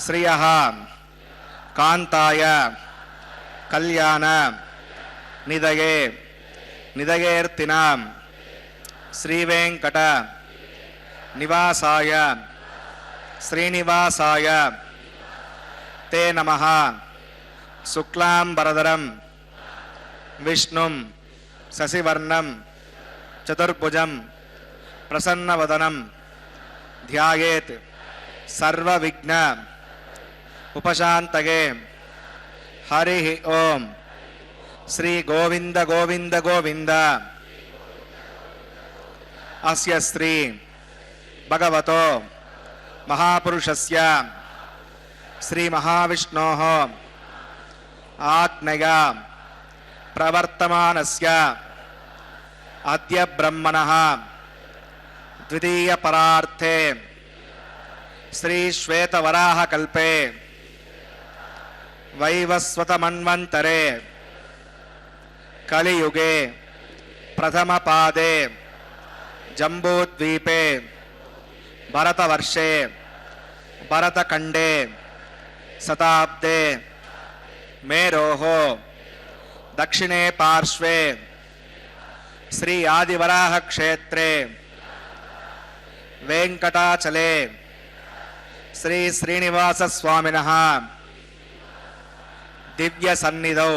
శ్రియః కాంతాయ కళ్యాణ నిదయే నిదయేర్తినాం శ్రీవేంకట నివాసాయ శ్రీనివాసాయ తే నమః. శుక్లాంబరధరం విష్ణుం शशिवर्णं चतुर्भुजं प्रसन्नवदनं ध्यायेत् सर्वविघ्न उपशान्तये। हरिः ओम। श्री गोविंद गोविंद गोविंद अस्य श्री भगवतो महापुरुषस्य श्री महाविष्णोः आज्ञया प्रवर्तमानस्य अद्य ब्रह्मणः द्वितीय परार्थे श्री श्वेतवराह कल्पे वैवस्वत मन्वन्तरे कलियुगे प्रथम पादे जम्बूद्वीपे भरतवर्षे भरतखण्डे शताब्दे मेरोः दक्षिणे पार्श्वे श्री आदिवराह क्षेत्रे वेंकटाचले श्री श्रीनिवास स्वामिनः दिव्य सन्निधौ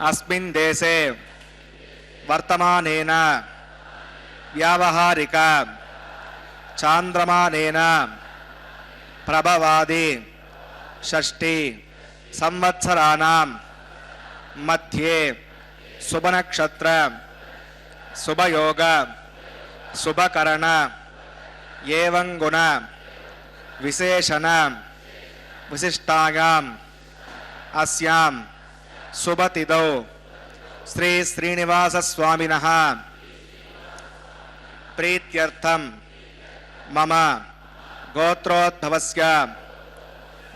अस्मिन् देशे वर्तमानेन व्यावहारिक चांद्रमानेन प्रभवादि षष्ठी संवत्सराणां मध्ये शुभनक्षत्र शुभयोग शुभकरण एवं गुण विशेषण विशिष्टायां अस्यां शुभतिथौ श्री श्रीनिवास स्वामिनः प्रीत्यर्थं मम గోత్రోద్భవస్య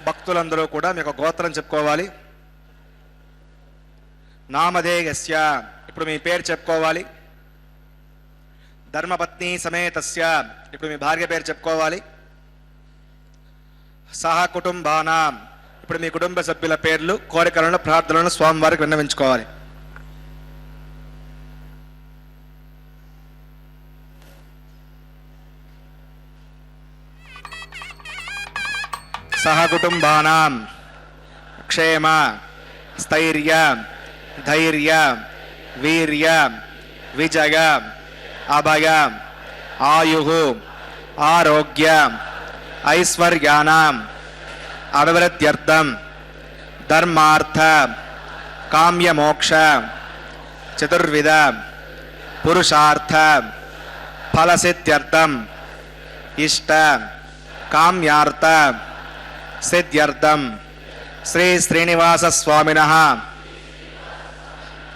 భక్తులందరూ కూడా మీకు గోత్రం చెప్పుకోవాలి. నామధేయస్య ఇప్పుడు మీ పేరు చెప్పుకోవాలి. ధర్మపత్ని సమేతస్య ఇప్పుడు మీ భార్య పేరు చెప్పుకోవాలి. సహ కుటుంబానాం ఇప్పుడు మీ కుటుంబ సభ్యుల పేర్లు కోరికలను ప్రార్థనలను స్వామివారికి విన్నవించుకోవాలి. सह कुटुंबानां क्षेम स्थैर्य धैर्य वीर्य विजय अभय आयुः आरोग्य ऐश्वर्याणाम् अभिवृद्ध्यर्थं धर्मार्थ काम्यमोक्ष चतुर्विध पुरुषार्थ फलसिद्ध्यर्थं इष्ट काम्यार्थ सिद्ध्यर्थं श्री श्रीनिवास स्वामिनः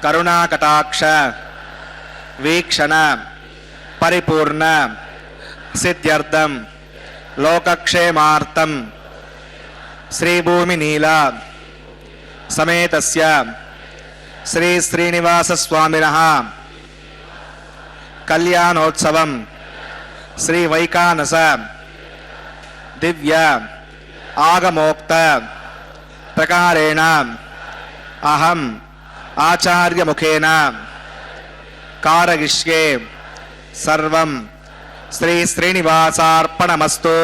करुणाकटाक्ष वीक्षण परिपूर्ण सिद्ध्यर्थं लोकक्षेमार्थं श्रीभूमिनीला समेतस्य श्री श्रीनिवास स्वामिनः कल्याणोत्सवं श्री वैकानस दिव्य आगमोक्त प्रकारेण अहम आचार्य मुखेन कारयिष्ये सर्वं श्री श्रीनिवासार्पणमस्तु।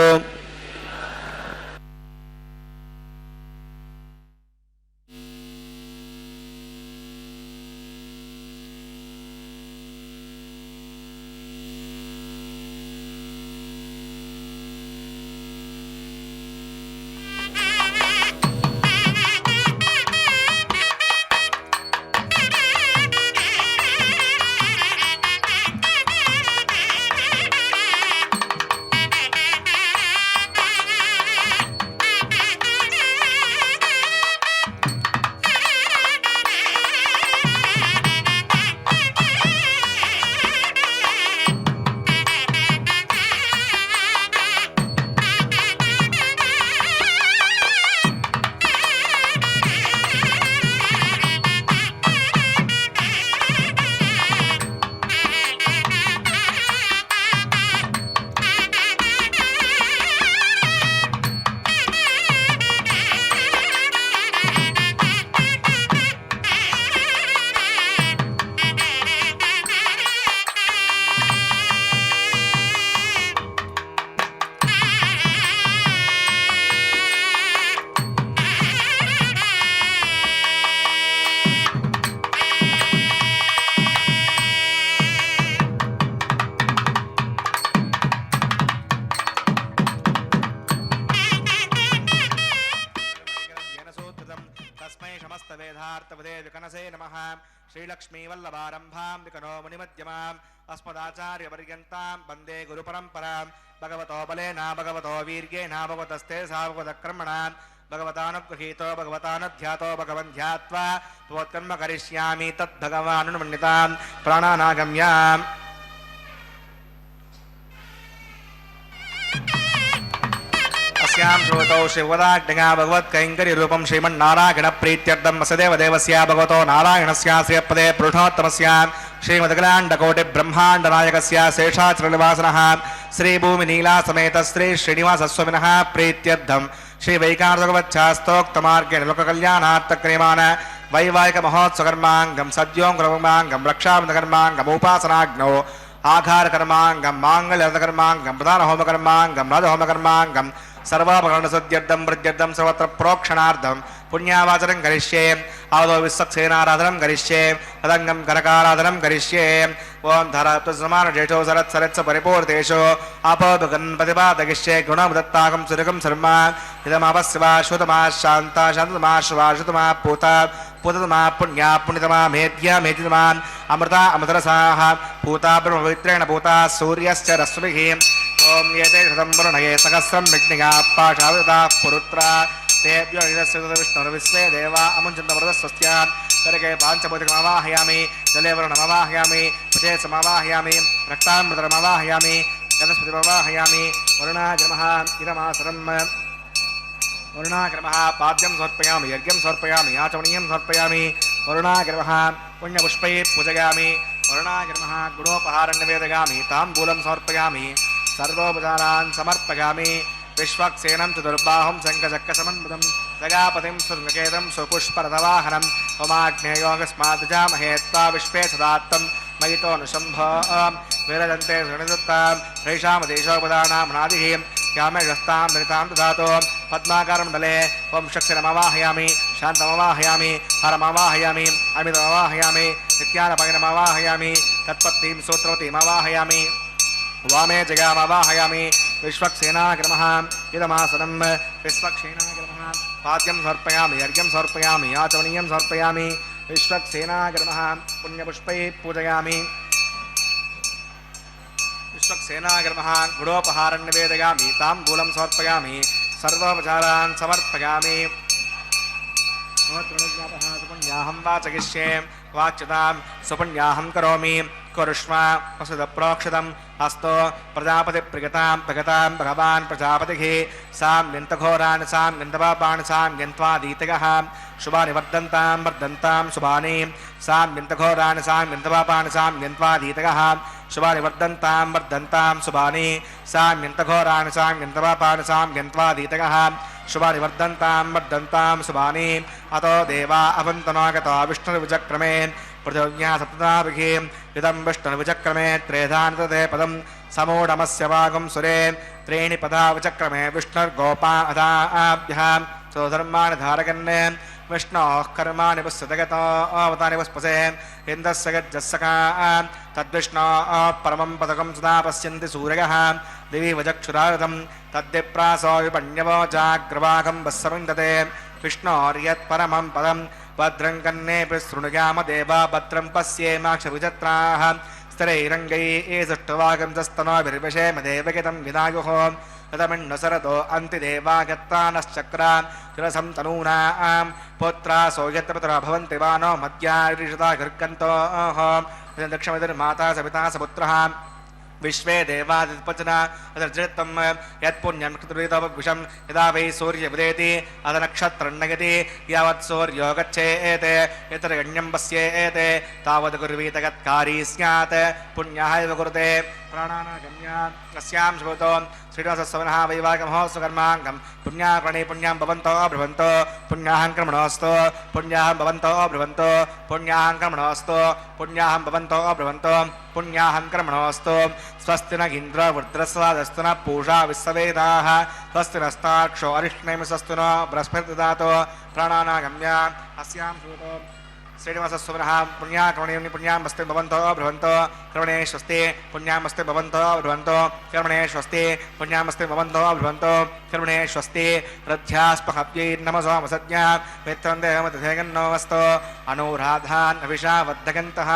श्रीलक्ष्मीवल्लभारम्भां विकनो मुनिमध्यमाम् अस्मदाचार्यपर्यन्तां वन्दे गुरुपरम्परां भगवतो बलेन भगवतो वीर्येण भगवतस्ते सावगतकर्मणा भगवतानुगृहीतो भगवतानुध्यातो भगवन् ध्यात्वा त्वत्कर्म करिष्यामि तद्भगवानुन्मन्यतां प्राणानागम्याम् अस्यां श्रोतौ शिवदाज्ञा भगवत्कैङ्कर्यरूपं श्रीमन्नारायणप्रीत्यर्थं वसुदेव देवस्य भगवतो नारायणस्यास्य पदे पुरुषोत्तमस्य श्रीमदखिलाण्डकोटिब्रह्माण्डनायकस्य शेषाचलनिवासनः श्रीभूमिनीलासमेत श्री श्रीनिवासस्वामिनः प्रीत्यर्थं श्रीवैकान्तभगवच्छास्तोक्तमार्गेण लोककल्याणार्थक्रियमाण वैवाहिकमहोत्सवकर्माङ्गं सद्योङ्कर्माङ्गं रक्षाबन्धकर्माङ्गमुपासनाग्नौ आघारकर्माङ्गं माङ्गल्यकर्माङ्गं प्रधानहोमकर्माङ्गं राजहोमकर्माङ्गं सर्वाभरणसद्यर्थं वृद्ध्यर्थं सर्वत्र प्रोक्षणार्थं पुण्यावाचनं करिष्ये आदौ विश्वक्सेनाराधनं करिष्ये तदङ्गं करकाराधनं करिष्ये ओं धरत्वसमानजेषो सरत्सरत्स परिपूर्तेषु अपगन्पतिपादगिष्ये गुणमुदत्ताकं सुरगं शर्मा इदमवस्वा श्रुतमा शान्ता शान्ततमा श्वा श्रुतमा पूता पूततमा पुण्या पुण्यतमा मेध्या मेधितमा अमृता अमृतरसाः पूता ब्रह्मपवित्रेण पूता सूर्यस्य रश्मिः ओं एते शतं वरुणये सहस्रं विघ्निका पाशावृताः पुरुत्रा तेभ्यो विष्णुर्विश्वे देवा अमुञ्चन्तमृतस्वस्यान् करके पाञ्चभूतिकमवाहयामि जले वरुणमवाहयामि पचेत्समवाहयामि रक्तामृतमवाहयामि गणस्पतिमवाहयामि वरुणागमः इदमासरम् वरुणागमः पाद्यं समर्पयामि यज्ञं समर्पयामि आचमनीयं समर्पयामि वरुणागमः पुण्यपुष्पैः पूजयामि वरुणागमः गुणोपहारं निवेदयामि ताम्बूलं समर्पयामि सर्वोपचारान् समर्पयामि विश्वक्सेनं चतुर्बाहुं शङ्खचक्रसमन्वितं जगापतिं सुरकेतं सुपुष्परथवाहनं होमाग्नेयोगस्माद्जामहे त्वा विश्वे सदात्तं मयितोऽनुशम्भ विरजन्ते शृणुदत्तां ह्रैषामदेशोपदानामनादिः यामेशस्तां धृतां दधातो पद्माकारमण्डले ॐ शक्तिरमवाहयामि शान्तमवाहयामि हरमवाहयामि अमितमवाहयामि नित्यानपैनमवाहयामि तत्पत्नीं सूत्रवतीमवाहयामि वामे जगामवाहयामि विश्वक्सेनाग्रमः इदमासनं विश्वक्सेनाग्रमः पाद्यं समर्पयामि यज्ञं समर्पयामि आचमनीयं समर्पयामि विश्वक्सेनाग्रमः पुण्यपुष्पैः पूजयामि विश्वक्सेनाग्रमः गुणोपहारं निवेदयामि ताम्बूलं समर्पयामि सर्वोपचारान् समर्पयामि सुपुण्याहं वाचयिष्ये वाच्यतां सुपुण्याहं करोमि कुरुष्व वसुदप्रोक्षतम् अस्तो प्रजापतिप्रियतां प्रगतां भगवान् प्रजापतिः साम्यन्तघोरान् साम्यन्तपापान् साम्यन्त्वादीतयः शुभानि वर्धन्तां वर्धन्तां शुभानि साम्यन्तघोरान् साम्यन्तपापान् साम्यन्त्वादीतयः शुभानि वर्धन्तां वर्धन्तां शुभानि साम्यन्तघोरान् साम्यन्तपापान् साम्यन्त्वादीतयः शुभानि वर्धन्तां वर्धन्तां शुभानि अतो देवा अवन्तनागता विष्णुर्विचक्रमे पृथिव्या सप्तदाभिः इदं विष्णुर्विचक्रमे त्रेधानतते पदं समूढमस्य वागं सुरे त्रीणि पदा विचक्रमे विष्णुर्गोपादाभ्यः स्वधर्माणि धारयन् विष्णोः कर्माणि पुस्तगतावतानि पुष्पसे इन्द्रस्य गज्जस्सका तद्विष्णोः परमं पदकं सदा पश्यन्ति सूरयः दिवि वचक्षुरागतं तद्विप्रासो विपण्यवोचाग्रवागं वत्सविन्दते विष्णोर्यत्परमं पदं भद्रं कन्नेऽपि शृणुयाम देवा भद्रं पश्येमाक्षविचत्राः स्थिरैरङ्गैः सुष्ठुवागंसस्तनोभिर्विषेम देवगितं विनायुः तदमिन्नुसरतो अन्तिदेवागत्तानश्चक्रा चिरसं तनूनां पुत्रा सौयत्रपुत्रा भवन्ति वानो मद्यारिषदा गर्गन्तोः दक्षिणमाता सविता सपुत्रः विश्वे देवादिपचना अदर्जितं यत्पुण्यं कृतविषं यदा वै सूर्य उदेति अद नक्षत्रं नयति यावत् सूर्यो गच्छेत् यत्रगण्यं पश्येत् तावत् कुर्वीत यत्कारी स्यात् पुण्यः एव कुरुते प्राणानागम्या तस्यां श्रुतो श्रीनिवासस्वामिनः वैवाहिकमहोत्सवकर्माङ्गं पुण्याकर्णे पुण्यां भवन्तो ब्रुवन्तो पुण्याहं कर्मणोऽस्तु पुण्याहं भवन्तो ब्रुवन्तो पुण्याहं कर्मणोऽस्तु पुण्याहं भवन्तो ब्रुवन्तो पुण्याहं कर्मणोऽस्तु स्वस्ति न इन्द्र वृत्रस्वादस्तु न पूषा विश्ववेदाः स्वस्ति नस्ताक्षो अरिष्णेमि स्वस्ति नो बृहस्पतिर्ददातु प्राणानागम्या अस्यां श्रुतो श्रीनिवासस्वरः पुण्याकर्मणे पुण्यामस्ते भवन्तो भ्रुवन्तो कर्मणे स्वस्ति पुण्यामस्ते भवन्तो भ्रुवन्तो कर्मणे स्वस्ति पुण्यामस्ते भवन्तो भ्रुवन्तो कर्मणे स्वस्ति रथ्यास्पहव्यै नमसोमसज्ञा मित्रं देवमतिथेगन्नो वस्तो अनुराधान् अभिषावद्धगन्तः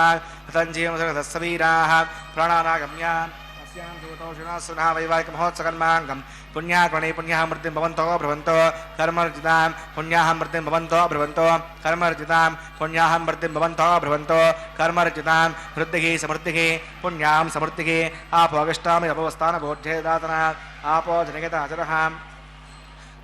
तञ्जीवसवीराः प्राणानागम्यान् अस्यां सूतोषिणासुनः वैवाहिकमहोत्सकर्माङ्गम् पुण्याकर्मणे पुण्यः मृत्युं भवन्तो भ्रुवन्तो कर्मर्जितां पुण्याः मृत्युं भवन्तो भ्रुवन्तो कर्मर्जितां पुण्याः मृत्युं भवन्तो भ्रुवन्तो कर्मर्जितां वृद्धिः समृद्धिः पुण्यां समृद्धिः आपोगष्टामि अपवस्थानबोध्ये दातनः आपो जनिगताचरः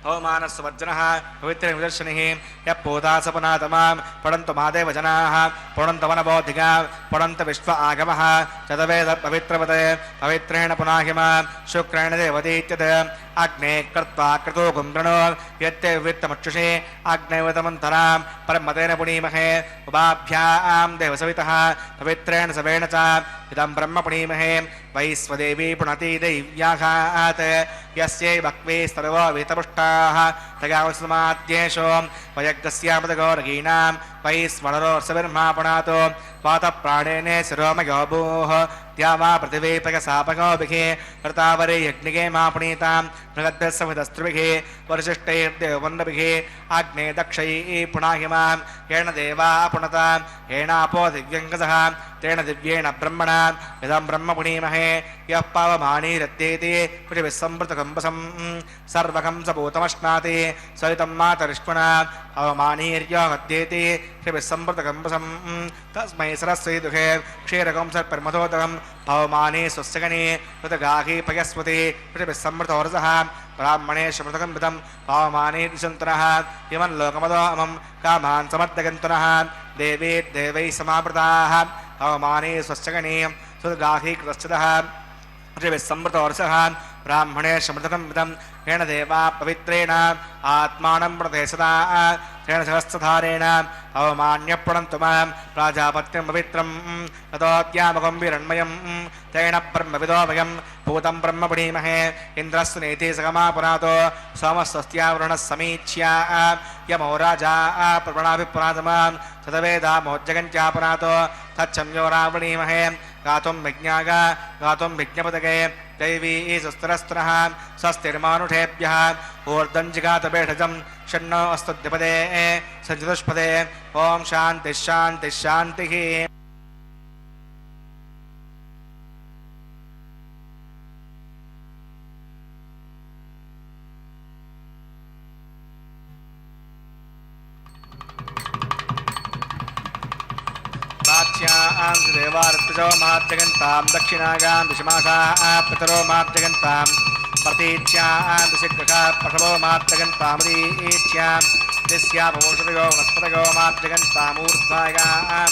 पवमानस्वर्जनः पवित्रनिदर्शनिः यः पोतासपुनातमां पठन्तु मादेव जनाः पुणन्तवनबोधिका पुणन्त विश्व आगमः चतवेद पवित्रवते पवित्रेण पुनाहिमा शुक्रेण देवतीत्यत् अग्ने कृत्वा कृतो गुम्रणो यत्ते वित्तमक्षुषे अग्नैवतमन्तरां परमतेन पुणीमहे उभाभ्यां देवसवितः पवित्रेण सवेण च इदं ब्रह्म पुणीमहे वैश्वदेवी पुणति दैव्याघात् यस्यै भक्वे सर्वो वितपुष्टाः तगावसमाद्येषो वयज्ञस्यामदगौरगीणां वैश्वनरोर्सविर्मा पुणातो वातप्राणेन शिरोमयो भूः द्यावा पृथिवीपकसापगोभिः कृतावरे यज्ञिके मा पुनीतां बृहद्भिस्समिदस्त्रिभिः वरिशिष्टैर्देववन्नभिः आग्ने दक्षैः पुणाहिमां येन देवा पुनतां येनापो दिव्यङ्गसः तेन दिव्येण ब्रह्मणा इदं ब्रह्म पुणीमहे यः पावमानीरत्येति पृथिविस्सम्पृतकम्बसं सर्वकं सभूतमश्नाति सवितं मातरिष्मणा अवमानीर्यो हत्येति पृथिविस्सम्पृतकम्बसं तस्मै सरस्वती दुःखे क्षीरकं सर्पर्मथोदकं पवमाने स्वस्यगणे ऋतगाही पयस्वती पृथिविस्सम्मृतोरसः ब्राह्मणे शमृतकं विदं पवमाने दिशन्तनः इमं लोकमदोमं कामान् समर्थगन्तुनः देवी देवैः समावृताः पवमाने स्वस्यगणे ऋतगाही कृतश्चितः पृथिविस्सम्मृतोरसः ब्राह्मणे शमृतकं विदं येन देवा पवित्रेण आत्मानं प्रदेशदा तेन सहस्रधारेण अवमान्यप्रणन्तु मां प्राजापत्यं पवित्रं ततोऽद्यामकं विरण्मयं तेन ब्रह्मविदो वयं भूतं ब्रह्म पुणीमहे इन्द्रस्तु नेति सगमा पुनातो सोमस्वस्त्यावरुणः समीच्या यमो राजा प्रवणाभिपुनातमां ततवेदामोज्जगञ्चा पुनातो तच्छम्यो रावणीमहे गातुं विज्ञागा गातुं विज्ञपदगे दैवी सुस्तरस्तुनः स्वस्तिर्मानुषेभ्यः ऊर्ध्वञ्जिगातपेषजं षण्णो अस्तुद्यपदे सञ्चतुष्पदे ॐ शान्तिः शान्तिः शान्तिः प्राच्यां देवार्तजो मार्जगन्तां दक्षिणागां दिशमासाः पितरो मार्जगन्तां प्रतीच्यां दिशिग्रहा पशवो मार्जगन्तामदीच्यां दिस्यापमोषधयो वनस्पतयो मार्जगन्तामूर्ध्वायां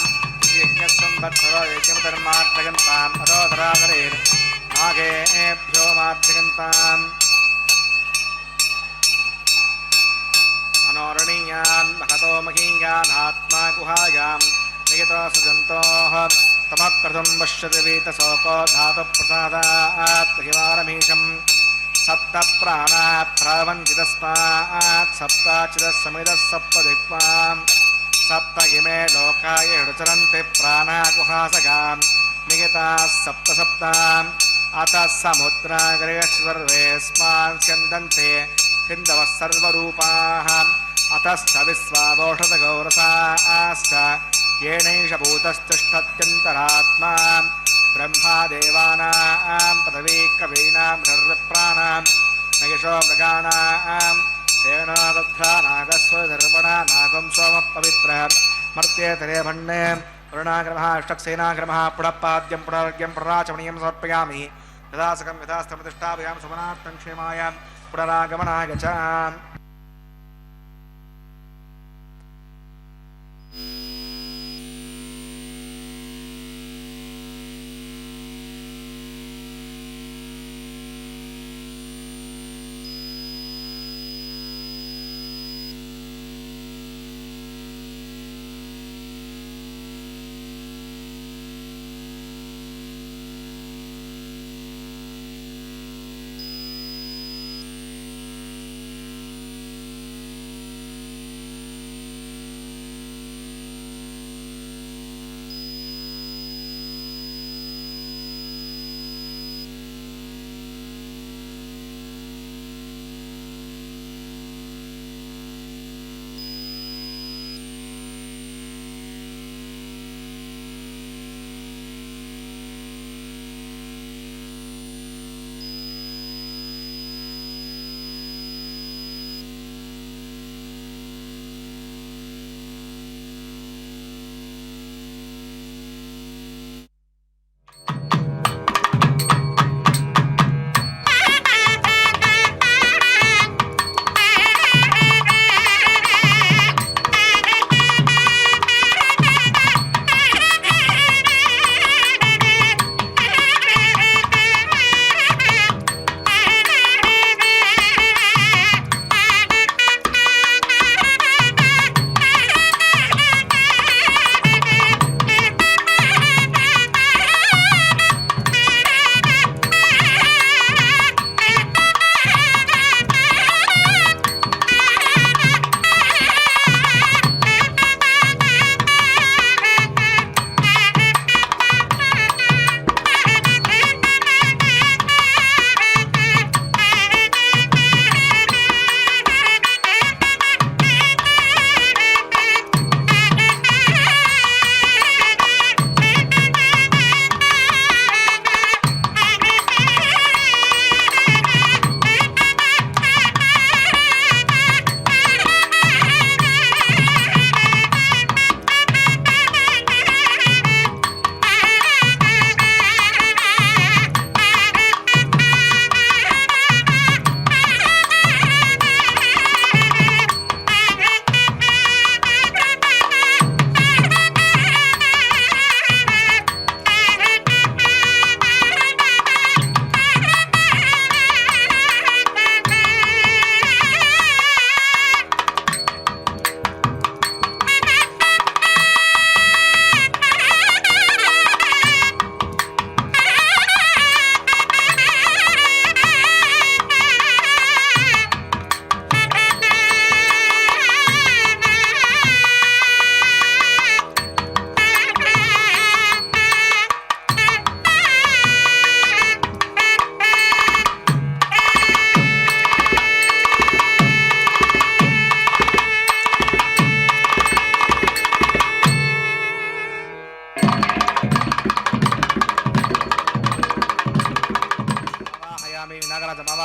यज्ञसंवत्सरो यज्ञमधर्मार्जगन्ताम् अधोधरागरेर् नागेभ्यो मार्जगन्ताम् अनोरणीयान् महतो महीयान् आत्मा गुहायां निगितो सुजन्तोः तमक्रतुं पश्यति वीतशोको धातुप्रसादात् हिमारमीशं सप्तप्राणाः प्रवन्ति तस्मात् सप्ताचिदः समिदः सप्तदिक्पां सप्तगिमे लोकाय हृचरन्ति प्राणा गुहासगां निगिताः सप्ताम् अतः समुद्रागरेषु सर्वेऽस्मान् स्यन्दन्ते हिन्दवः सर्वरूपाः अतश्च विश्वावोषधगौरसाश्च येनैष भूतस्तिष्ठत्यन्तरात्मा ब्रह्मा देवानां पदवी कवीनां सर्वप्राणां नगिषो मृगाणां तेन दध्रा नागस्वधर्मणा नागं सोमपवित्रः मर्त्येतरे भन्ने वरुणाग्रमः अष्टक्सेनाग्रमः पुनःपाद्यं पुनर्घ्यं पुनराचमनीयं समर्पयामि यथासकं यथास्तमतिष्ठाभयां सुमनार्थं क्षेमाय पुनरागमनाय च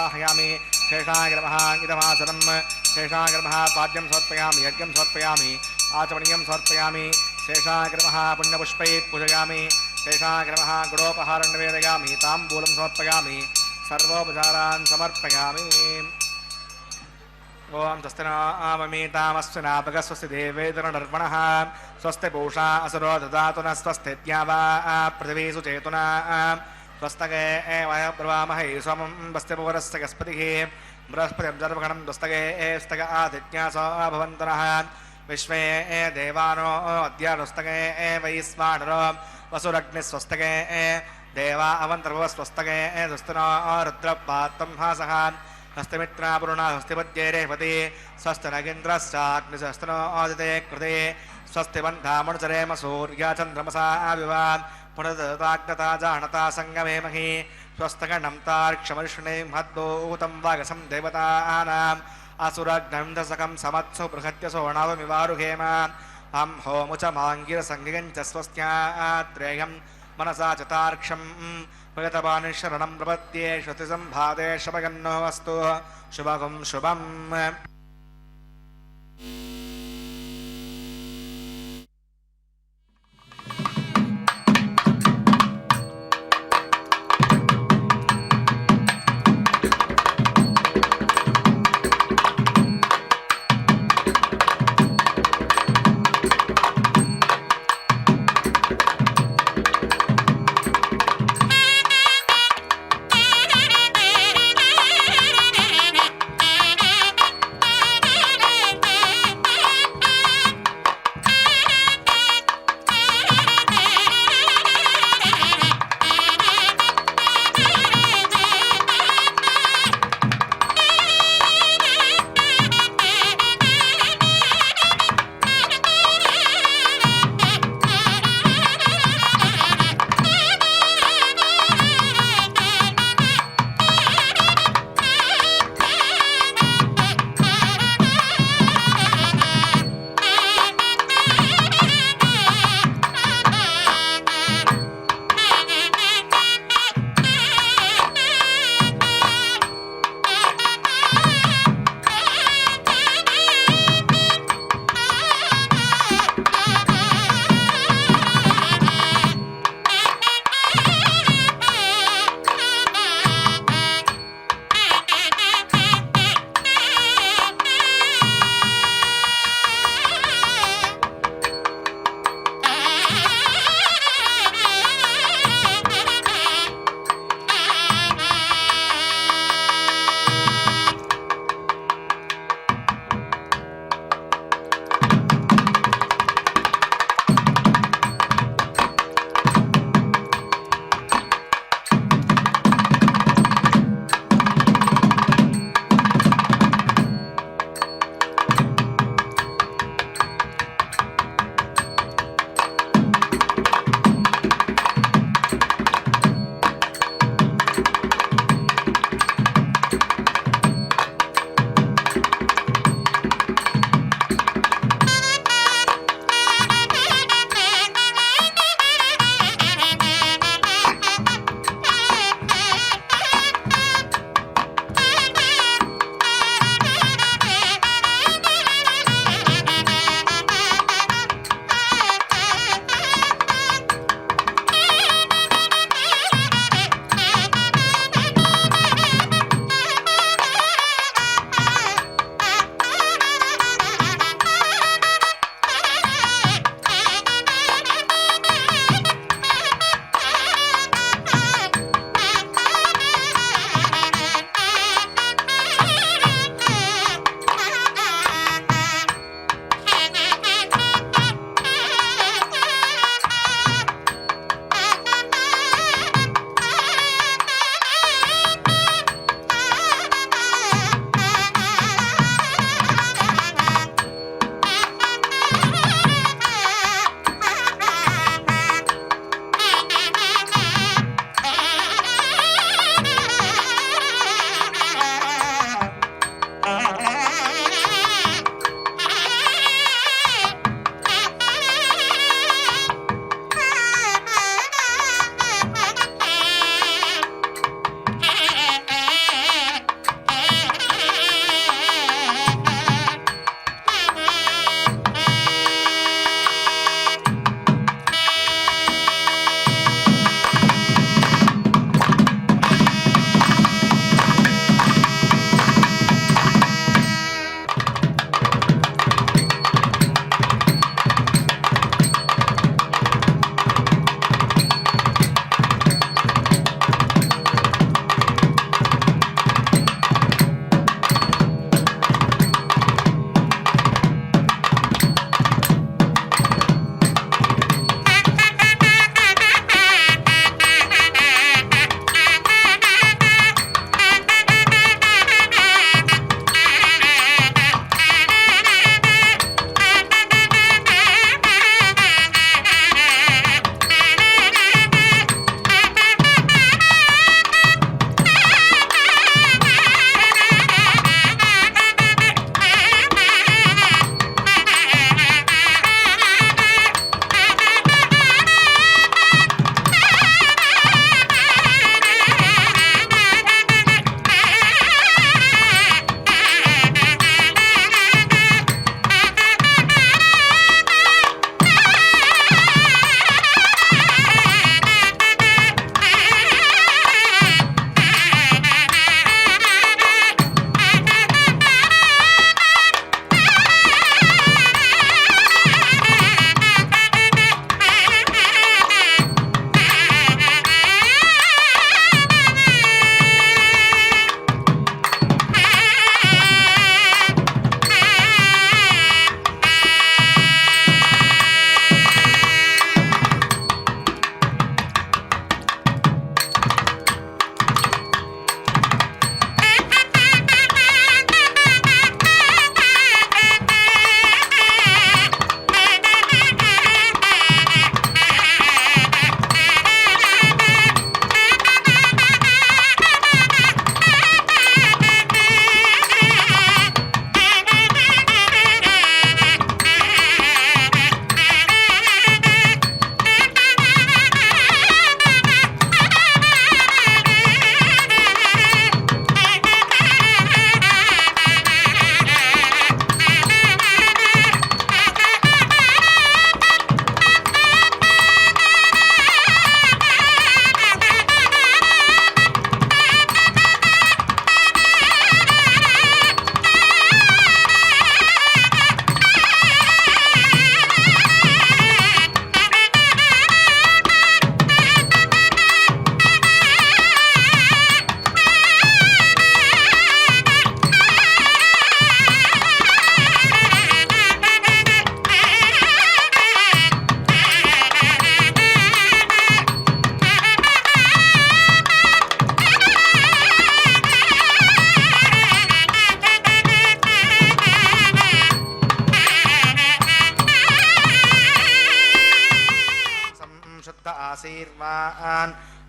आवाहयामि शेषाय नमः इदमासनं शेषाय नमः पाद्यं समर्पयामि यज्ञं समर्पयामि आचमनीयं समर्पयामि शेषाय नमः पुण्यपुष्पैः पूजयामि शेषाय नमः गुडोपहारं निवेदयामि ताम्बूलं समर्पयामि सर्वोपचारान् समर्पयामि ओम स्वस्ति न आममीतामस्विनापक स्वस्ति देवेतरनर्वणः स्वस्ति पूषा असुरो ददातु न स्वस्ति वा पृथिवी सुचेतुना स्वस्तगे वय प्रवामहे सोमं वस्ति पौरस्य गस्पतिः बृहस्पतिं सर्वगणं दुस्तगे स्तग आदित्यासो भवन्तनः विश्वे देवानो अद्य दुस्तगे वैश्वानरो वसुरग्निस्वस्तगे देवा अवन्तर्वस्वस्तगे दुस्तनो रुद्रपात्रं हासः हस्तमित्रापुरुणा हस्तिपद्ये रेपति स्वस्ति नगेन्द्रश्चाग्निशस्त्रो आदिते कृते स्वस्ति बन्धामनुचरेम सूर्या चन्द्रमसा विवा पुनर्दताग्नता जानता सङ्गमे महि स्वस्तगणं तार्क्षमर्षणे महद्दूतं वागसं देवतानाम् असुरग्नन्दसकं समत्सु बृहत्यसो नवमिवारुहेम अं होमुचमाङ्गिरसङ्गिगं च स्वस्त्यात्रेयं मनसा च तार्क्षं भगतवानि शरणं प्रपद्ये श्रुतिसम्भादे शपगन्नो वस्तु शुभगुं शुभम्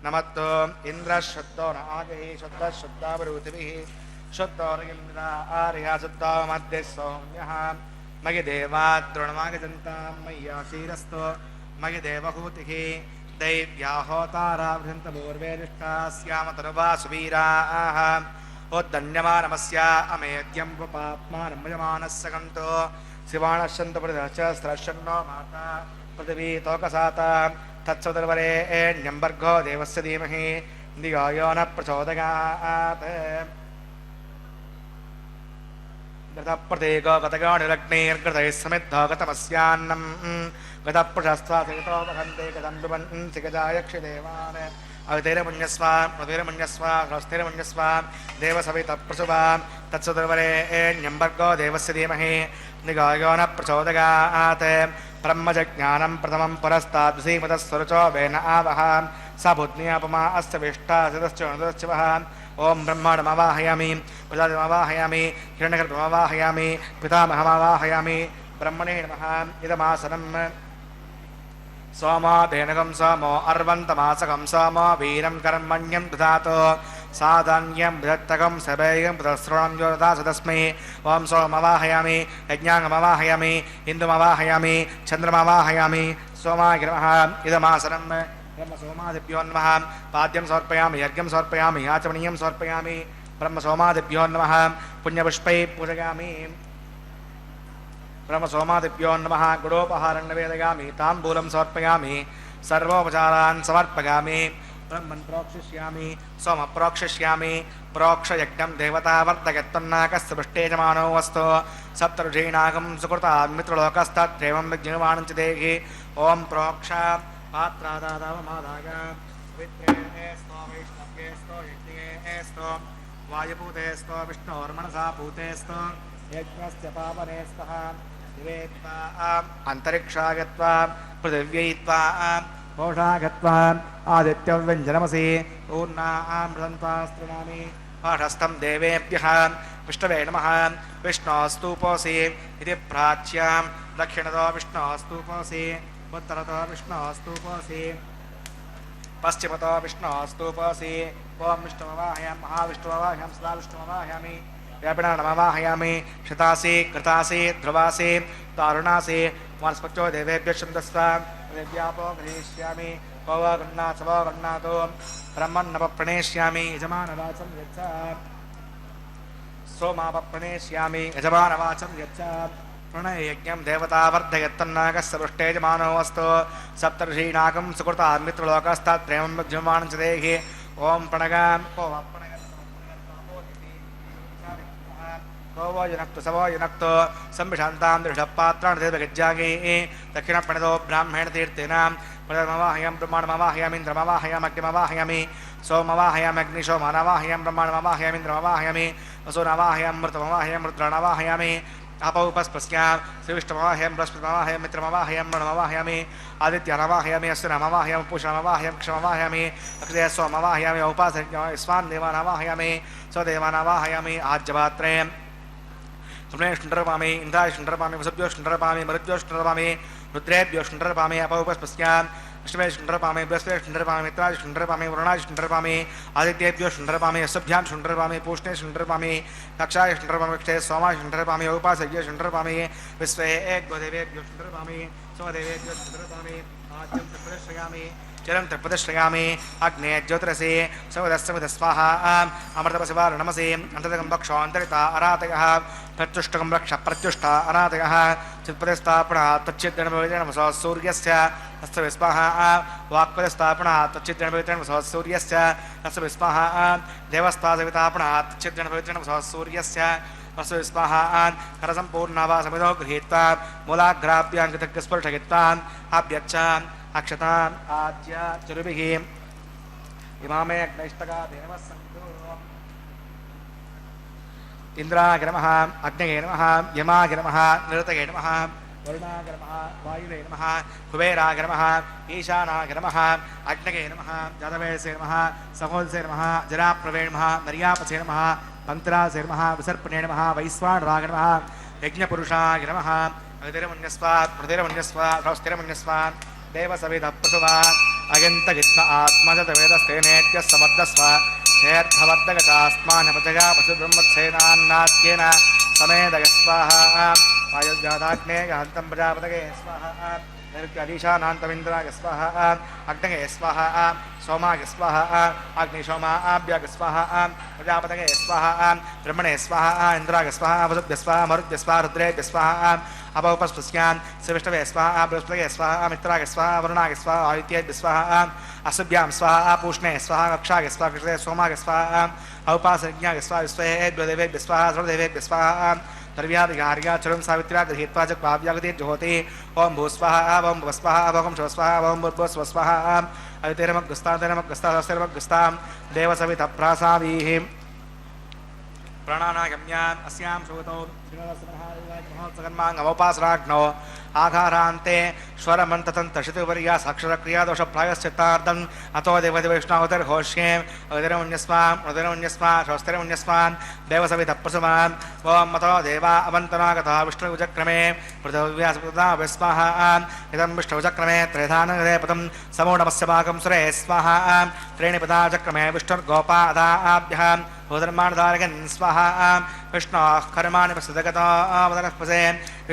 नमत्तो इन्द्रः शुद्धो न आगहि शुद्धः शुद्धावरूतिभिः शुद्धो रगिन्द्रा आर्या शुद्धो मध्यः सौम्यः मयि देवा द्रोणमागजन्तां मय्याशीरस्तो मयि देवहूतिः दैव्या होताराभृन्तपूर्वेदिष्टा स्याम तनुवा सुवीराः ओद्धन्यमानमस्या अमेद्यं पाप्मानं यजमानः सकन्तो शिवाणश्चन्द्रप्रदश्च स्रश्चन्नो माता पृथिवी तोकसाता तत्सदर्वरेण्यम्बर्गो देवस्य धीमहि धियो यो न प्रचोदयात् गतप्रतीको गतगाढिलग्नेर्गतैः समिद्धो गतमस्यान्नम् गतप्रशस्त्वा सिगतो वहन्ते गतं पिबन्ति गजायक्षिदेवान् अवितिरमुण्यस्वा मधुरमुण्यस्वा स्वस्तिरमुण्यस्वा देवसवितः प्रसुवा तत्सदर्वरेण्यम्बर्गो देवस्य धीमहि धियो यो न प्रचोदयात् ब्रह्मजज्ञानं प्रथमं पुरस्ताद्विसीमतस्वरुचो वेन आवह स बुद्ध्यापमा अस्य विष्टा सितश्चोणदश्चवः ओं ब्रह्माण्डमवाहयामि प्रजातिमवाहयामि हिरण्यगर्भमवाहयामि पितामहमवाहयामि ब्रह्मणे नमः इदमासनं सोमो धेनुकं सोमो अर्वन्तमासकं सोमो वीरं कर्मण्यं दधातु साधान्यं बृहत्तकं सभेयं प्रतस्रोणं योदास तस्मै ओं सोमवाहयामि यज्ञाङ्गमवाहयामि इन्दुमवाहयामि चन्द्रमवाहयामि सोमाय नमः इदमासनं ब्रह्मसोमादिभ्यो नमः पाद्यं समर्पयामि यज्ञं समर्पयामि आचमनीयं समर्पयामि ब्रह्मसोमादिभ्यो नमः पुण्यपुष्पैः पूजयामि ब्रह्मसोमादिभ्यो नमः गुडोपहारं निवेदयामि ताम्बूलं समर्पयामि सर्वोपचारान् समर्पयामि ब्रह्मन् प्रोक्षिष्यामि सोम प्रोक्षिष्यामि प्रोक्षयज्ञं देवतावर्तयत्तन्नाकस्य पृष्ठेजमानो वस्तु सप्तऋषीणागं सुकृतान् मित्रलोकस्तत्रैवं विज्ञानं च देहि ॐ प्रोक्ष पात्रादादावमादाय पवित्रे स्तो वैष्णव्ये स्तो यज्ञे स्तो वायुभूते स्तो विष्णोर्मनसा भूते स्तो यज्ञस्य पावने स्तः दिवेत्वा अन्तरिक्षागत्वा पृथिव्यैत्वा कोषागत्वा आदित्यव्यञ्जनमसि ऊर्णामृतन्त्वास्तृणामि पाठस्थं देवेभ्यः विष्णवे नमः विष्णोस्तूपोऽसि इति प्राच्यां दक्षिणतो विष्णोस्तूपोऽसि उत्तरतो विष्णोस्तूपोऽसि पश्चिमतो विष्णोस्तूपोऽसि ॐ विष्णुमवाहयामि महाविष्णुमवाहयामि सदा विष्णुमवाहयामि व्यापिनानमवाहयामि शतासि कृतासि ध्रुवासि दारुणासि वनस्पत्यो देवेभ्यः छन्दस्व व्यापो गृहीष्यामि को वा गृह्णात् स वा गृह्णातु ब्रह्मन्नवप्रणेष्यामि यजमानवाचं यच्च सोमावप्रणेष्यामि यजमानवाचं यच्च प्रणययज्ञं देवतावर्धयत्तन्नागस्य पृष्ठेजमानो वस्तु सप्तर्षीणाकं सुकृतान् मित्रलोकस्तत्रैवं विज्ञानं च देहि ॐ प्रणगां को वा वो युनक्तु सवो युनक्तु संविशान्तां दृढपात्राणि देवगज्जागे दक्षिणप्रणतो ब्राह्मण तीर्थेन प्रथमवाहयामि ब्रह्माण्डमवाहयामि इन्द्रमवाहयामि अग्निमवाहयामि सोमवाहयामि अग्निशोमानवाहयामि ब्रह्माण्डमवाहयामि इन्द्रमवाहयामि वसुनवाहयामि मृतमवाहयामि रुद्राणवाहयामि अपौपस्पस्यां श्रीविष्णुमवाहयामि बृहस्पतिमवाहयामि मित्रमवाहयामि मृणमवाहयामि आदित्यनवाहयामि अश्विनमवाहयामि पूषणमवाहयामि क्षमवाहयामि अक्षय सोमवाहयामि औपासयामि स्वान्देवानवाहयामि स्वदेवानवाहयामि आज्यपात्रे सुम्नेष्णरपामि इन्द्रायष्णरपामि वसुभ्योष्णरपामि मरुद्योष्णरपामि रुद्रेभ्योष्णरपामि अपौपस्पस्यां विष्णुवेष्णरपामि बृहस्पतिष्णरपामि मित्रायष्णरपामि वरुणायष्णरपामि आदित्येभ्योष्णरपामि असभ्यां शुण्डरपामि पूष्णेष्णरपामि कक्षायष्णरपामि क्षे सोमायष्णरपामि औपासय्यष्णरपामि विश्वे एकदेवेभ्योष्णरपामि स्वदेवेभ्योष्णरपामि आद्यं प्रदर्शयामि चिरं प्रदर्शयामि अग्ने ज्योतिरसि सवदस्सविद स्वाहा अमृतपशिवारणमसि अन्ततकं वक्षोऽन्तरिता अरातयः प्रत्युष्टकं रक्ष प्रत्युष्टा अरातयः चित्पतिस्थापना तच्चिद्गणपतिर्नमसो सूर्यस्य अस्य विस्वाहा वाक्पतिस्थापना तच्चिद्गणपतिर्नमसो सूर्यस्य अस्य विस्वाहा देवस्तासवितापना तच्चिद्गणपतिर्नमसो सूर्यस्य अस्य विस्वाहा करसम्पूर्णावा समिधो गृहीत्वा मूलाग्राभ्यां कृतज्ञस्पर्शयित्वा अभ्यच्छ अक्षताम् आद्य चरुभिः इमामे अग्नैष्टका देवः सन्तु इंद्राय नमः अग्नये नमः यमाय नमः निरतये नमः वरुणाय नमः वायुवे नमः कुबेराय नमः ईशानाय नमः अग्नये नमः जातवेदसे नमः सहोदसे नमः जराप्रवे नमः नर्यापसे नमः पंत्रासे नमः विसर्पणे नमः वैश्वानराय नमः यज्ञपुरुषाय नमः अतिरमन्यस्वात् प्रतिरमन्यस्वात् स्थिरमन्यस्वात् देवसविधः प्रसुवात् अयन्तगित्म आत्मजतवेदस्तेनेत्य समर्दस्व चेर्थवर्धगतास्मानपजगा पशुब्रह्मत्सेनान्नात्येन समेदयस्वाहा वायुव्यादाग्नेयहन्तं प्रजापतये स्वाहा नैरुत्यधीशानान्तमिन्द्राय स्वाहा अग्नये स्वाहा सोमाय स्वाहा अग्निशोमाभ्याय स्वाहा प्रजापतये स्वाहा ब्रह्मणे स्वाहा इंद्राय स्वाहा वसुभ्य स्वाहा मरुभ्य स्वाहा रुद्रेभ्य स्वाहा अपौपस्पस्यां श्रीविष्णवे स्वाहा बृहस्पतये स्वाहा मित्राय स्वाहा वरुणाय स्वाहा आदित्येभ्य स्वाहा असुभ्यां स्वाहा पूष्णे स्वाहा कक्षाय स्वाहा कृष्णे सोमाय स्वाहा औपासज्ञाय स्वाहा विश्वेभ्यो देवेभ्य स्वाहा सर्वदेवेभ्य स्वाहा तर्व्यादिगार्याचरं सावित्र्या गृहीत्वा च काव्यागति ज्योति ओम भूस्वाहा ओम भवस्वाहा ओम शिवस्वाहा ओम भूर्भुवस्वाहा अदितेरमग्रस्तां देवसवितप्रासावीः प्राणानागम्यान् अस्यां श्रुतौ महोत्सकर्माङ्गमोपासनाग्नौ आघारान्ते स्वरमन्ततन्तशितुपर्या साक्षरक्रियादोषप्रायश्चित्तार्थम् अतो देवदेवैष्णावतिर्घोष्ये उदिरमुन्यस्मा स्वस्तिरमुन्यस्मान् देवसवितप्रसमान् ॐ मतो देवा अवन्तनागतः विष्णुचक्रमे पृथिव्यासपृता विस्वाहा इदं विष्णुचक्रमे त्रेधानगदे पदं समूढमस्य भागं सुरे स्वाहा त्रीणि पदा चक्रमे विष्णुर्गोपादाभ्यां भूधर्माणधारगन् स्वाहा विष्णोः कर्माणि प्रसिद्धगतोऽवदनःपसे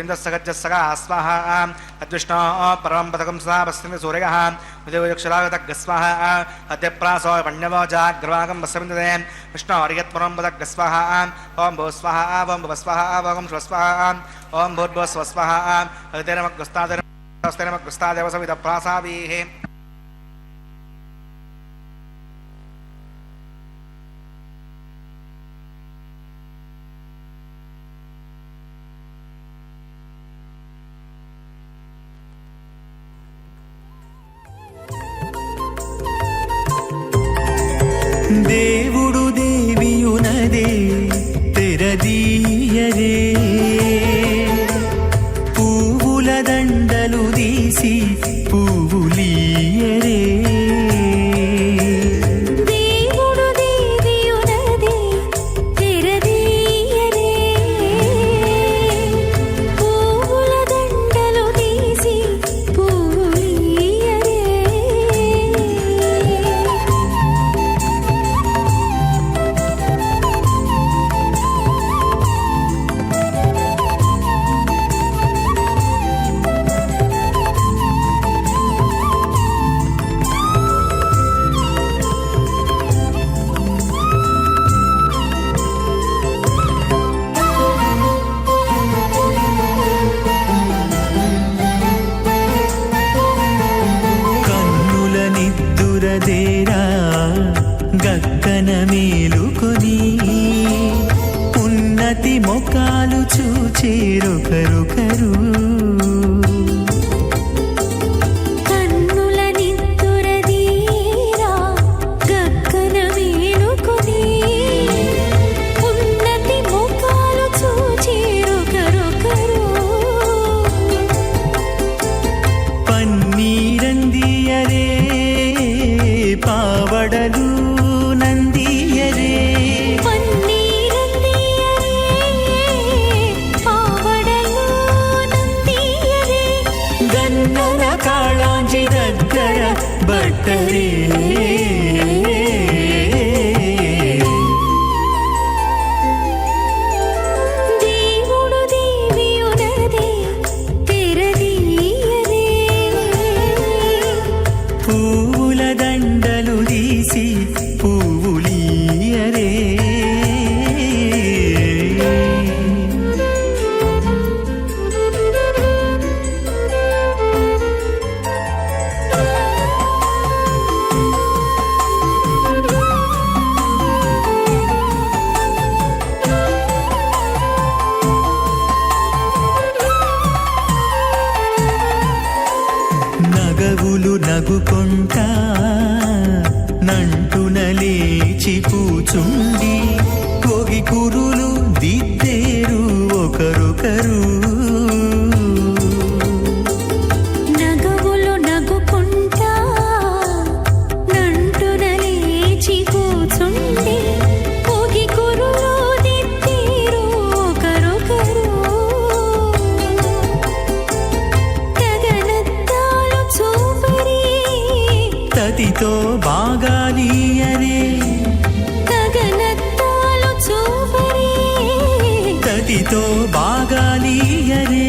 इन्द्रस्सगज्जस्सगा स्वाहा अद्विष्णो परमं पदकं सदा पश्यन्ति सूर्यः विदेवयक्षरागतग् स्वाहा अद्यप्रासो पण्यवो जाग्रवागं वस्यविन्दते विष्णोर्यत्परं पदग् स्वाहा ॐ भूस्वाहा ॐ भुवस्वाहा ॐ शिवस्वाहा ॐ भूर्भुवस्वस्वाहा अदितेरमग्रस्तादेवसवितप्रासावीः దేవుడు దేవియునదే తెరదీయరే పువ్వుల దండలు తీసి పువ్వులీయరే దేవుడు దేవియునదే తెరదీయరే పువ్వుల దండలు తీసి పువ్వులీయరే కన్నుల నిద్దురదేరా గక్కన మేలుకొని ఉన్నతి మొకాలు చూచేరొకరొకరు కన్నుల నిద్దురదీరా గగ్గన మేలుకొని ఉన్నతి ముఖాలు చూచేరొకరొకరు పన్నీరందియరే పావడలు నందియరే పన్నీరందియరే పావడలు నందియరే గన్నన కాళాంజి దగ్గర బట్టరే దేవుడు దేవియునదే తెరదీయరే పువ్వుల దండలు తీసి పువ్వులీయరే నగవులు నగుకొంటా నంటున లేచి కూచుండి కొగి కురులు దిద్దేరు ఒకరొకరు నగవులు నగుకుంటా నంటున లేచి కూచుండి పోగి కురులు దిద్దేరు ఒకరొకరు గగనద్దాలు చూపరి బాగాలీయరే గగనత్తాలు చూపరే తతితో బాగాలీయరే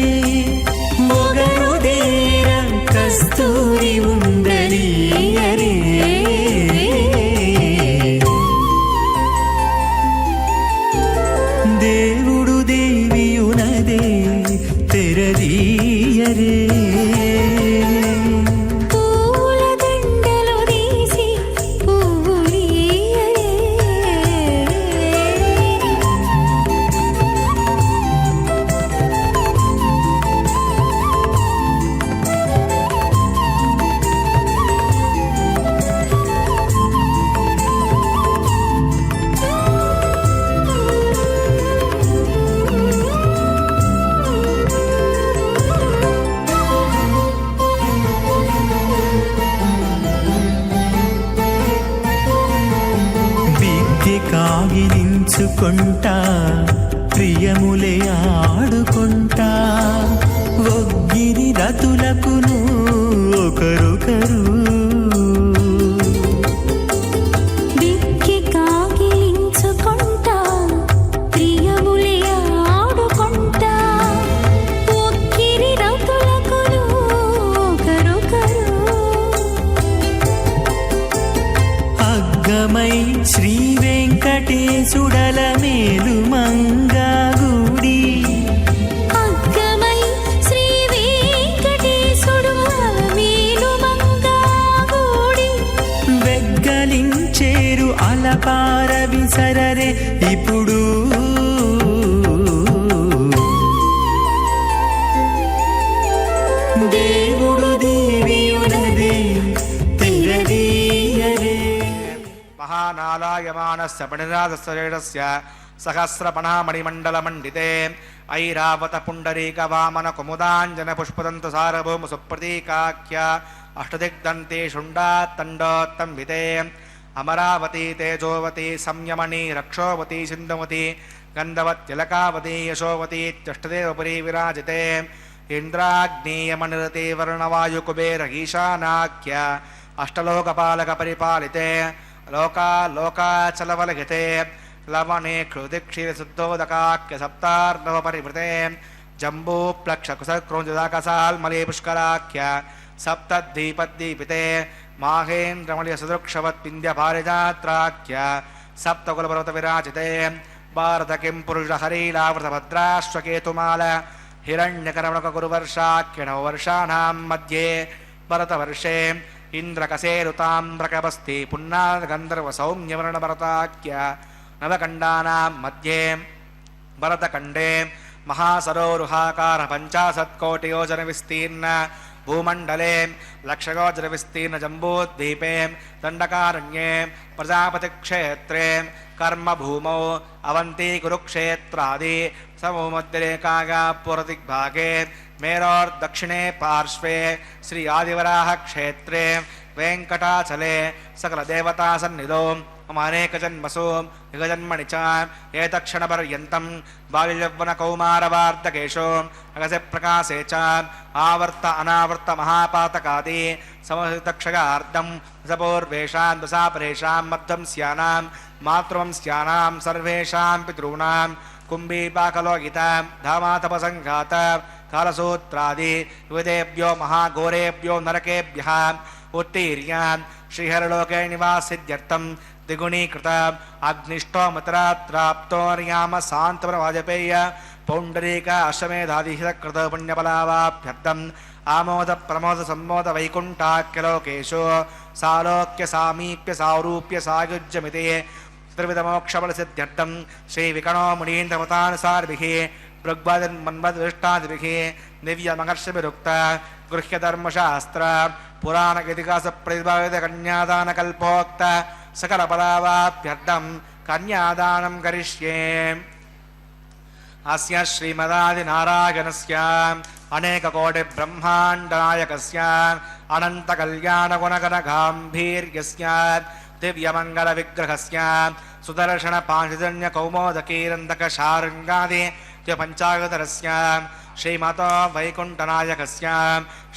మొగరు దేర కస్తూరి ఉండలీయరే దేవుడు దేవియునదే తెరదీయరే పూల దండలు తీసి పూలీయరే విద్య కాగిలించుకుంటా ప్రియములే ఆడుకుంటా ఒగ్గిరి రతులకును ఒకరొకరు బిక్కి కాగిలించుకుంటా ప్రియములే ఆడుకుంటా ఒక్కిరి రతులకును ఒకరొకరు అగ్గమై శ్రీ వెంకటేశుడల మేలు మంగాగుడి అగ్గమై శ్రీ వెంకటేశుడు అలమేలు మంగాగూడి వెగ్గలించేరు అలపార విసరరే ఇప్పుడు దేవుడు దేవియునదే తెరదీయరే మహానాలాయమానస్య పణిరాజస్వరేణస్య సహస్రపణామణిమండలమండితే ఐరావత పుండరీక వామన కుముదాంజన పుష్పదంత సారభౌమ సుప్రతీకాఖ్య అష్టదిగ్దంతే శుండాత్తండోత్తంబితే అమరావతి తేజోవతి సంయమని రక్షోవతి సింధుమతి గంధవత్తిలకావతి యశోవతీత్యష్టదేవపురీ విరాజితే ఇంద్రాగ్నేయమనిరతే వర్ణవాయుకుబేర ఈశానాఖ్య అష్టలోకపాలక పరిపాలితే లోకాచలవలగితే లవణే క్షుదిక్షీరశుద్ధోదకాఖ్య సప్తార్ణవ పరివృతే జంబూప్లక్షకుశక్రోంజదాకసాల్మలే పుష్కరాఖ్య సప్తద్వీపద్దీపితే మాహేంద్రమళియ సుదృక్షవత్పింద్య పారిజాత్రాఖ్య సప్తకులపర్వత విరాజితే భారత కిం పురుష హరీలావృత భద్రాశ్వకేతుమాల హిరణ్యకరమణక గురువర్షాఖ్య నవవర్షాణాం మధ్యే భరతవర్షే ఇంద్రకసేరుతామ్రకబస్తి పున్నాగంధర్వ సౌమ్యవర్ణ భరతాఖ్య నవకండానాం మధ్యే భరతఖండే మహాసరోరుహాకార పంచాశత్కోటియోజన విస్తీర్ణ భూమండలే లక్షయోజన విస్తీర్ణ జంబూద్వీపే దండకారణ్యే ప్రజాపతిక్షేత్రే కర్మభూమౌ అవంతి కురుక్షేత్రాది సమూమద్రేకాగా పురదిగ్భాగే మేరోర్దక్షిణే పార్శ్వే శ్రీ ఆదివరాహ క్షేత్రే వెంకటాచలే సకల దేవతా సన్నిధో మమ అనేక జన్మసు యుగజన్మణి చ ఏతక్షణపర్యంతం బాల్యవ్వన కౌమారవార్ధకేషు అగసే ప్రకాశే చ ఆవర్త అనావర్త మహాపాతకాది సమహితక్షయార్థం సపూర్వేషాం దశాపరేషాం మధ్యం స్యానాం మాతృవంస్యానాం సర్వేషాం పితॄణాం కుంభీపాకలోగిత ధామాతపసంఘాత కాలసూత్రాది వివిధేభ్యో మహాఘోరేభ్యో నరకేభ్యః ఉత్తీర్య శ్రీహరలోకే నివాసిద్యర్థం ద్విగుణీకృత అగ్నిష్టోమతరాత్రాప్తోర్యామ శాంతవర వాజపేయ పౌండరీక అశ్వమేధాదిహితకృత పుణ్యఫలావాభ్యర్థం ఆమోద ప్రమోద సంమోద వైకుంఠాఖ్యలోకేషు సాలోక్య సామీప్య సారూప్య సాయుజ్యమితే త్రివిధమోక్షఫలసిద్ధ్యర్థం శ్రీవికణో మునీంద్రమతానుసారిభిः దృగ్భాదిర్మన్మద్విష్టాదిభిः దివ్యమహర్షిభిరుక్త గృహ్యధర్మశాస్త్ర పురాణగితికాసప్రతిపాదిత కన్యాదానకల్పోక్త సకలపదావాభ్యర్థం కన్యాదానం కరిష్యే. అస్య శ్రీమదాదినారాయణస్య అనేకకోటి బ్రహ్మాండనాయకస్య అనంతకల్యాణగుణగణగాంభీర్యస్య దివ్యమంగళ విగ్రహస్య సుదర్శన పాంచజన్య కౌమోదకీరందక శారంగాది పంచాగతరస్య శ్రీమతో వైకుంఠనాయకస్య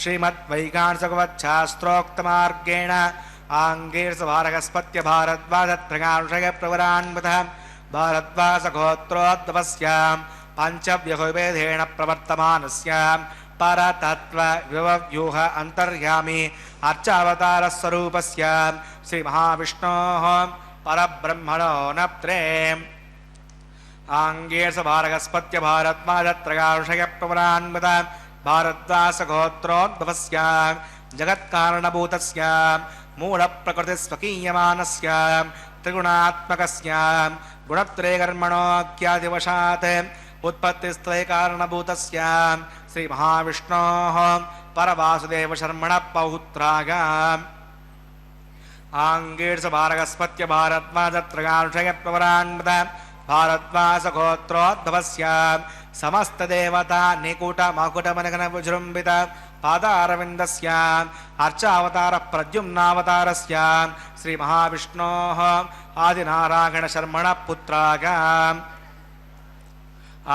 శ్రీమద్వైకాంసగవచ్ఛాస్త్రోక్తమార్గేణ आङ्गीर्षभारगस्पत्य भारद्वाजत्रगांशयप्रवरान्वितः भारद्वासगोत्रोद्भवस्यां पञ्चव्यहुवेधेन प्रवर्तमानस्यां परतत्त्वव्यवव्यूह अन्तर्यामी अर्चावतारस्वरूपस्य श्रीमहाविष्णोः परब्रह्मणो नप्त्रे आङ्गीर्षभारगस्पत्य भारद्वाजत्रगांशयप्रवरान्वितः भारद्वासगोत्रोद्भवस्य जगत्कारणभूतस्य मूलप्रकृतिस्वकीयमानस्य त्रिगुणात्मकस्य गुणत्रयकर्मणोऽख्यादिवशात् उत्पत्तिस्त्रयकारणभूतस्य श्रीमहाविष्णोः परवासुदेवशर्मणः पौत्राग आङ्गीर्षभारगस्पत्य भारद्वाजत्रगांशयप्रवरान्वितः भारद्वासगोत्रोद्भवस्य समस्तदेवता निकुटमकुटमनघनविजृम्भित पादारविन्दस्य अर्चावतार प्रद्युम्नावतारस्य श्रीमहाविष्णोः आदिनारायणशर्मणः पुत्राग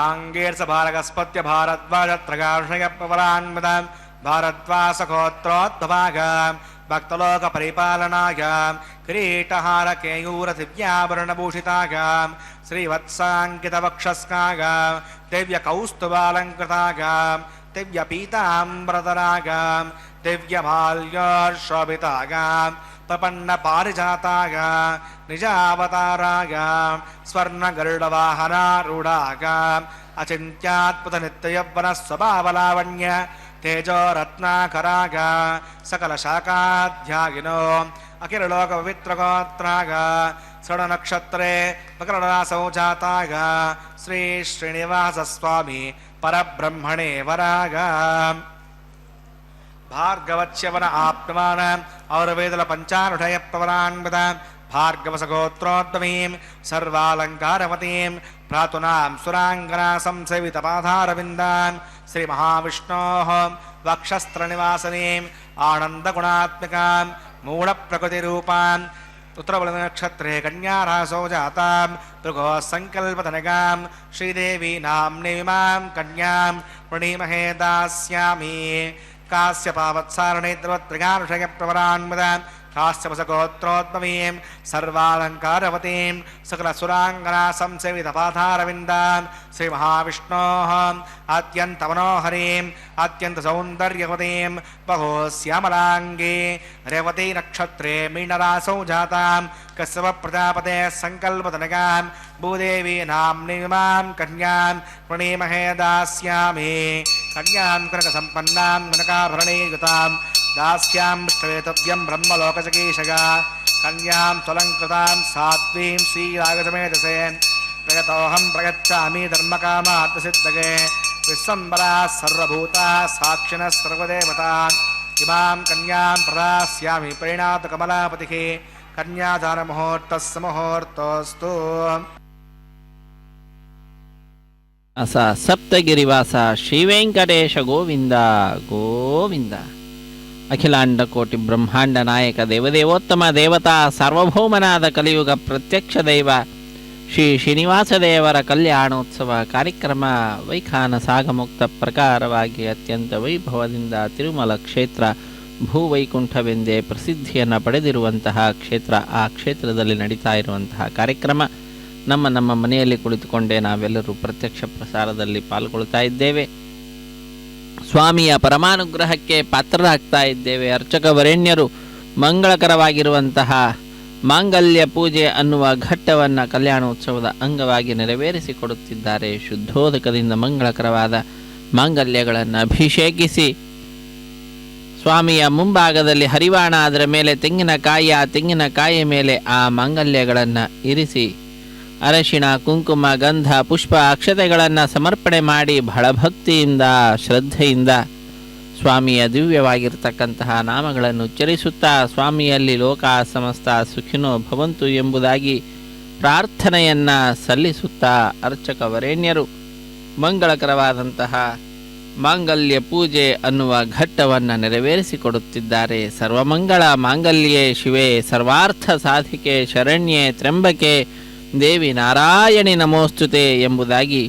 आङ्गीर्षभारगस्पत्य भारद्वाजत्रगांशयप्रवरान्वितः भारद्वासगोत्रोद्भवाग भक्तलोकपरिपालनाय किरीटहारकेयूरदिव्याभरणभूषिताय श्रीवत्साङ्कितवक्षस्काय दिव्यकौस्तुभालङ्कृताय दिव्यपीताम्बरधराय दिव्यमाल्यशोभिताय प्रपन्नपारिजाताय निजावताराय स्वर्णगरुडवाहनारूढाय अचिन्त्यात्पतनित्ययौवनस्वभावलावण्य तेजोरत्नाकराग सकलशाखाध्यायिनो अखिललोकपवित्रगोत्राग षड्नक्षत्रे मकररासौ जाताग श्री श्रीनिवासस्वामी परब्रह्मणे वराग भार्गवच्यवन आप्तमान औरवेदल पंचानुषयप्रवरान्वित भार्गवसगोत्रोद्भवीं सर्वालङ्कारवतीं भ्रातूनां सुराङ्गना संसेवितपाधारविन्दां श्रीमहाविष्णोः वक्षस्त्रनिवासनीं आनन्दगुणात्मिकां मूलप्रकृतिरूपां उत्तरबलनक्षत्रे कन्यारासौ जातां भृगोः सङ्कल्पतनगां श्रीदेवी नाम्नीमां कन्यां प्रणीमहे दास्यामि काश्यपावत्सारणे द्रवत्रिगानुषयप्रवरान्वितां काश्यपसगोत्रोद्भवीं सर्वालङ्कारवतीं सकलसुराङ्गना संसेवितपाधारविन्दां श्रीमहाविष्णोः अत्यन्तमनोहरीम् अत्यन्तसौन्दर्यवतीं बहोश्यामलाङ्गी रेवती नक्षत्रे मीनरासौ जातां कश्यपप्रजापतेः सङ्कल्पतनगां भूदेवी नाम्नीमां कन्यां प्रणीमहे दास्यामि कन्यां कनकसम्पन्नां कनकाभरणीयुतां दास्यां श्वेतव्यं ब्रह्मलोकचकीशगा कन्यां स्वलङ्कृतां सात्वीं श्रीरागसमेधसे प्रयतोऽहं प्रगच्छामि धर्मकामार्थसिद्धये विश्वम्बराः सर्वभूताः साक्षिणः सर्वदेवताः इमां कन्यां प्रदास्यामि प्रीणातु कमलापतिः कन्यादानमुहूर्तस्य मुहूर्तोऽस्तु ಅಸ ಸಪ್ತಗಿರಿವಾಸ ಶ್ರೀವೆಂಕಟೇಶ ಗೋವಿಂದ ಗೋವಿಂದ. ಅಖಿಲಾಂಡ ಕೋಟಿ ಬ್ರಹ್ಮಾಂಡ ನಾಯಕ ದೇವದೇವೋತ್ತಮ ದೇವತಾ ಸಾರ್ವಭೌಮನಾದ ಕಲಿಯುಗ ಪ್ರತ್ಯಕ್ಷ ದೈವ ಶ್ರೀ ಶ್ರೀನಿವಾಸ ದೇವರ ಕಲ್ಯಾಣೋತ್ಸವ ಕಾರ್ಯಕ್ರಮ ವೈಖಾನ ಸಾಗಮುಕ್ತ ಪ್ರಕಾರವಾಗಿ ಅತ್ಯಂತ ವೈಭವದಿಂದ ತಿರುಮಲ ಕ್ಷೇತ್ರ ಭೂವೈಕುಂಠವೆಂದೇ ಪ್ರಸಿದ್ಧಿಯನ್ನು ಪಡೆದಿರುವಂತಹ ಕ್ಷೇತ್ರ. ಆ ಕ್ಷೇತ್ರದಲ್ಲಿ ನಡೀತಾ ಇರುವಂತಹ ಕಾರ್ಯಕ್ರಮ ನಮ್ಮ ಮನೆಯಲ್ಲಿ ಕುಳಿತುಕೊಂಡೇ ನಾವೆಲ್ಲರೂ ಪ್ರತ್ಯಕ್ಷ ಪ್ರಸಾರದಲ್ಲಿ ಪಾಲ್ಗೊಳ್ತಾ ಇದ್ದೇವೆ. ಸ್ವಾಮಿಯ ಪರಮಾನುಗ್ರಹಕ್ಕೆ ಪಾತ್ರರಾಗ್ತಾ ಇದ್ದೇವೆ. ಅರ್ಚಕ ವರೇಣ್ಯರು ಮಂಗಳಕರವಾಗಿರುವಂತಹ ಮಾಂಗಲ್ಯ ಪೂಜೆ ಅನ್ನುವ ಘಟ್ಟವನ್ನು ಕಲ್ಯಾಣೋತ್ಸವದ ಅಂಗವಾಗಿ ನೆರವೇರಿಸಿಕೊಡುತ್ತಿದ್ದಾರೆ. ಶುದ್ಧೋದಕದಿಂದ ಮಂಗಳಕರವಾದ ಮಾಂಗಲ್ಯಗಳನ್ನು ಅಭಿಷೇಕಿಸಿ ಸ್ವಾಮಿಯ ಮುಂಭಾಗದಲ್ಲಿ ಹರಿವಾಣ, ಅದರ ಮೇಲೆ ತೆಂಗಿನಕಾಯಿ, ಆ ತೆಂಗಿನಕಾಯಿಯ ಮೇಲೆ ಆ ಮಾಂಗಲ್ಯಗಳನ್ನು ಇರಿಸಿ ಅರಶಿಣ, ಕುಂಕುಮ, ಗಂಧ, ಪುಷ್ಪ, ಅಕ್ಷತೆಗಳನ್ನು ಸಮರ್ಪಣೆ ಮಾಡಿ ಬಹಳ ಭಕ್ತಿಯಿಂದ ಶ್ರದ್ಧೆಯಿಂದ ಸ್ವಾಮಿಯ ದಿವ್ಯವಾಗಿರ್ತಕ್ಕಂತಹ ನಾಮಗಳನ್ನು ಉಚ್ಚರಿಸುತ್ತಾ ಸ್ವಾಮಿಯಲ್ಲಿ ಲೋಕ ಸಮಸ್ತ ಸುಖಿನೋ ಭವಂತು ಎಂಬುದಾಗಿ ಪ್ರಾರ್ಥನೆಯನ್ನು ಸಲ್ಲಿಸುತ್ತಾ ಅರ್ಚಕ ವರೇಣ್ಯರು ಮಂಗಳಕರವಾದಂತಹ ಮಾಂಗಲ್ಯ ಪೂಜೆ ಅನ್ನುವ ಘಟ್ಟವನ್ನು ನೆರವೇರಿಸಿಕೊಡುತ್ತಿದ್ದಾರೆ. ಸರ್ವಮಂಗಳ ಮಾಂಗಲ್ಯೆ ಶಿವೆ ಸರ್ವಾರ್ಥ ಸಾಧಿಕೆ ಶರಣ್ಯೆ ತ್ರ್ಯಂಬಕೆ ದೇವಿ ನಾರಾಯಣಿ ನಮೋಸ್ತುತೆ ಎಂಬುದಾಗಿ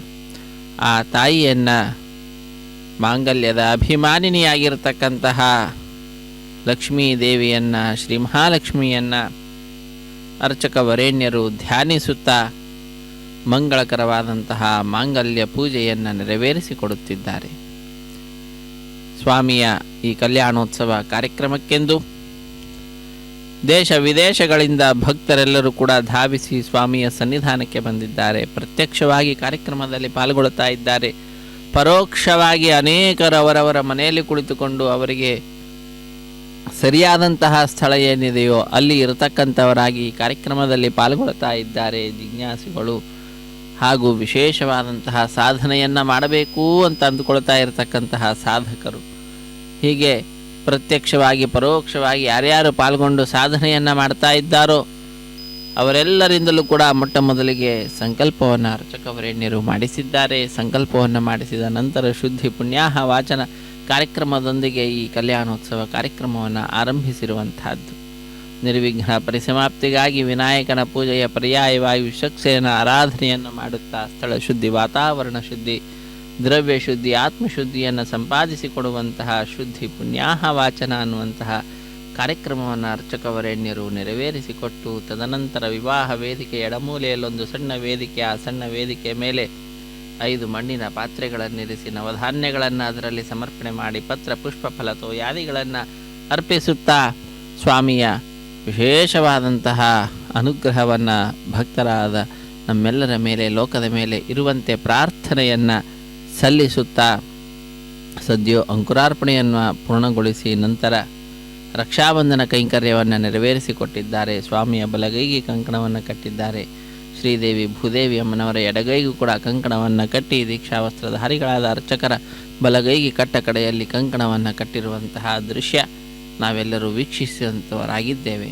ಆ ತಾಯಿಯನ್ನು ಮಾಂಗಲ್ಯದ ಅಭಿಮಾನಿನಿಯಾಗಿರ್ತಕ್ಕಂತಹ ಲಕ್ಷ್ಮೀ ದೇವಿಯನ್ನು, ಶ್ರೀ ಮಹಾಲಕ್ಷ್ಮಿಯನ್ನು ಅರ್ಚಕ ವರೇಣ್ಯರು ಧ್ಯಾನಿಸುತ್ತಾ ಮಂಗಳಕರವಾದಂತಹ ಮಾಂಗಲ್ಯ ಪೂಜೆಯನ್ನು ನೆರವೇರಿಸಿಕೊಡುತ್ತಿದ್ದಾರೆ. ಸ್ವಾಮಿಯ ಈ ಕಲ್ಯಾಣೋತ್ಸವ ಕಾರ್ಯಕ್ರಮಕ್ಕೆಂದು ದೇಶ ವಿದೇಶಗಳಿಂದ ಭಕ್ತರೆಲ್ಲರೂ ಕೂಡ ಧಾವಿಸಿ ಸ್ವಾಮಿಯ ಸನ್ನಿಧಾನಕ್ಕೆ ಬಂದಿದ್ದಾರೆ. ಪ್ರತ್ಯಕ್ಷವಾಗಿ ಕಾರ್ಯಕ್ರಮದಲ್ಲಿ ಪಾಲ್ಗೊಳ್ಳುತ್ತಾ ಇದ್ದಾರೆ. ಪರೋಕ್ಷವಾಗಿ ಅನೇಕರು ಅವರವರ ಮನೆಯಲ್ಲಿ ಕುಳಿತುಕೊಂಡು ಅವರಿಗೆ ಸರಿಯಾದಂತಹ ಸ್ಥಳ ಏನಿದೆಯೋ ಅಲ್ಲಿ ಇರತಕ್ಕಂಥವರಾಗಿ ಈ ಕಾರ್ಯಕ್ರಮದಲ್ಲಿ ಪಾಲ್ಗೊಳ್ಳುತ್ತಾ ಇದ್ದಾರೆ. ಜಿಜ್ಞಾಸಿಗಳು ಹಾಗೂ ವಿಶೇಷವಾದಂತಹ ಸಾಧನೆಯನ್ನು ಮಾಡಬೇಕು ಅಂತ ಅಂದುಕೊಳ್ತಾ ಇರತಕ್ಕಂತಹ ಸಾಧಕರು, ಹೀಗೆ ಪ್ರತ್ಯಕ್ಷವಾಗಿ ಪರೋಕ್ಷವಾಗಿ ಯಾರ್ಯಾರು ಪಾಲ್ಗೊಂಡು ಸಾಧನೆಯನ್ನು ಮಾಡ್ತಾ ಇದ್ದಾರೋ ಅವರೆಲ್ಲರಿಂದಲೂ ಕೂಡ ಮೊಟ್ಟ ಮೊದಲಿಗೆ ಸಂಕಲ್ಪವನ್ನು ಅರ್ಚಕವರೇಣ್ಯರು ಮಾಡಿಸಿದ್ದಾರೆ. ಸಂಕಲ್ಪವನ್ನು ಮಾಡಿಸಿದ ನಂತರ ಶುದ್ಧಿ ಪುಣ್ಯಾಹ ವಾಚನ ಕಾರ್ಯಕ್ರಮದೊಂದಿಗೆ ಈ ಕಲ್ಯಾಣೋತ್ಸವ ಕಾರ್ಯಕ್ರಮವನ್ನು ಆರಂಭಿಸಿರುವಂತಹದ್ದು. ನಿರ್ವಿಘ್ನ ಪರಿಸಮಾಪ್ತಿಗಾಗಿ ವಿನಾಯಕನ ಪೂಜೆಯ ಪರ್ಯಾಯವಾಗಿ ವಿಶ್ವಕ್ಸೇನ ಆರಾಧನೆಯನ್ನು ಮಾಡುತ್ತಾ ಸ್ಥಳ ಶುದ್ಧಿ, ವಾತಾವರಣ ಶುದ್ಧಿ, ದ್ರವ್ಯ ಶುದ್ಧಿ, ಆತ್ಮಶುದ್ಧಿಯನ್ನು ಸಂಪಾದಿಸಿಕೊಡುವಂತಹ ಶುದ್ಧಿ ಪುಣ್ಯಾಹ ವಾಚನ ಅನ್ನುವಂತಹ ಕಾರ್ಯಕ್ರಮವನ್ನು ಅರ್ಚಕವರೇಣ್ಯರು ನೆರವೇರಿಸಿಕೊಟ್ಟು ತದನಂತರ ವಿವಾಹ ವೇದಿಕೆ ಎಡಮೂಲೆಯಲ್ಲೊಂದು ಸಣ್ಣ ವೇದಿಕೆ, ಆ ಸಣ್ಣ ವೇದಿಕೆ ಮೇಲೆ 5 ಮಣ್ಣಿನ ಪಾತ್ರೆಗಳನ್ನಿರಿಸಿ ನವಧಾನ್ಯಗಳನ್ನು ಅದರಲ್ಲಿ ಸಮರ್ಪಣೆ ಮಾಡಿ ಪತ್ರ ಪುಷ್ಪ ಫಲ ತೋಯಾದಿಗಳನ್ನು ಅರ್ಪಿಸುತ್ತಾ ಸ್ವಾಮಿಯ ವಿಶೇಷವಾದಂತಹ ಅನುಗ್ರಹವನ್ನು ಭಕ್ತರಾದ ನಮ್ಮೆಲ್ಲರ ಮೇಲೆ, ಲೋಕದ ಮೇಲೆ ಇರುವಂತೆ ಪ್ರಾರ್ಥನೆಯನ್ನು ಸಲ್ಲಿಸುತ್ತಾ ಸದ್ಯೋ ಅಂಕುರಾರ್ಪಣೆಯನ್ನು ಪೂರ್ಣಗೊಳಿಸಿ ನಂತರ ರಕ್ಷಾಬಂಧನ ಕೈಂಕರ್ಯವನ್ನು ನೆರವೇರಿಸಿಕೊಟ್ಟಿದ್ದಾರೆ. ಸ್ವಾಮಿಯ ಬಲಗೈಗೆ ಕಂಕಣವನ್ನು ಕಟ್ಟಿದ್ದಾರೆ. ಶ್ರೀದೇವಿ ಭೂದೇವಿ ಅಮ್ಮನವರ ಎಡಗೈಗೂ ಕೂಡ ಕಂಕಣವನ್ನು ಕಟ್ಟಿ ದೀಕ್ಷಾವಸ್ತ್ರಧಾರಿಗಳಾದ ಅರ್ಚಕರ ಬಲಗೈಗೆ ಕಟ್ಟ ಕಡೆಯಲ್ಲಿ ಕಂಕಣವನ್ನು ಕಟ್ಟಿರುವಂತಹ ದೃಶ್ಯ ನಾವೆಲ್ಲರೂ ವೀಕ್ಷಿಸುವಂಥವರಾಗಿದ್ದೇವೆ.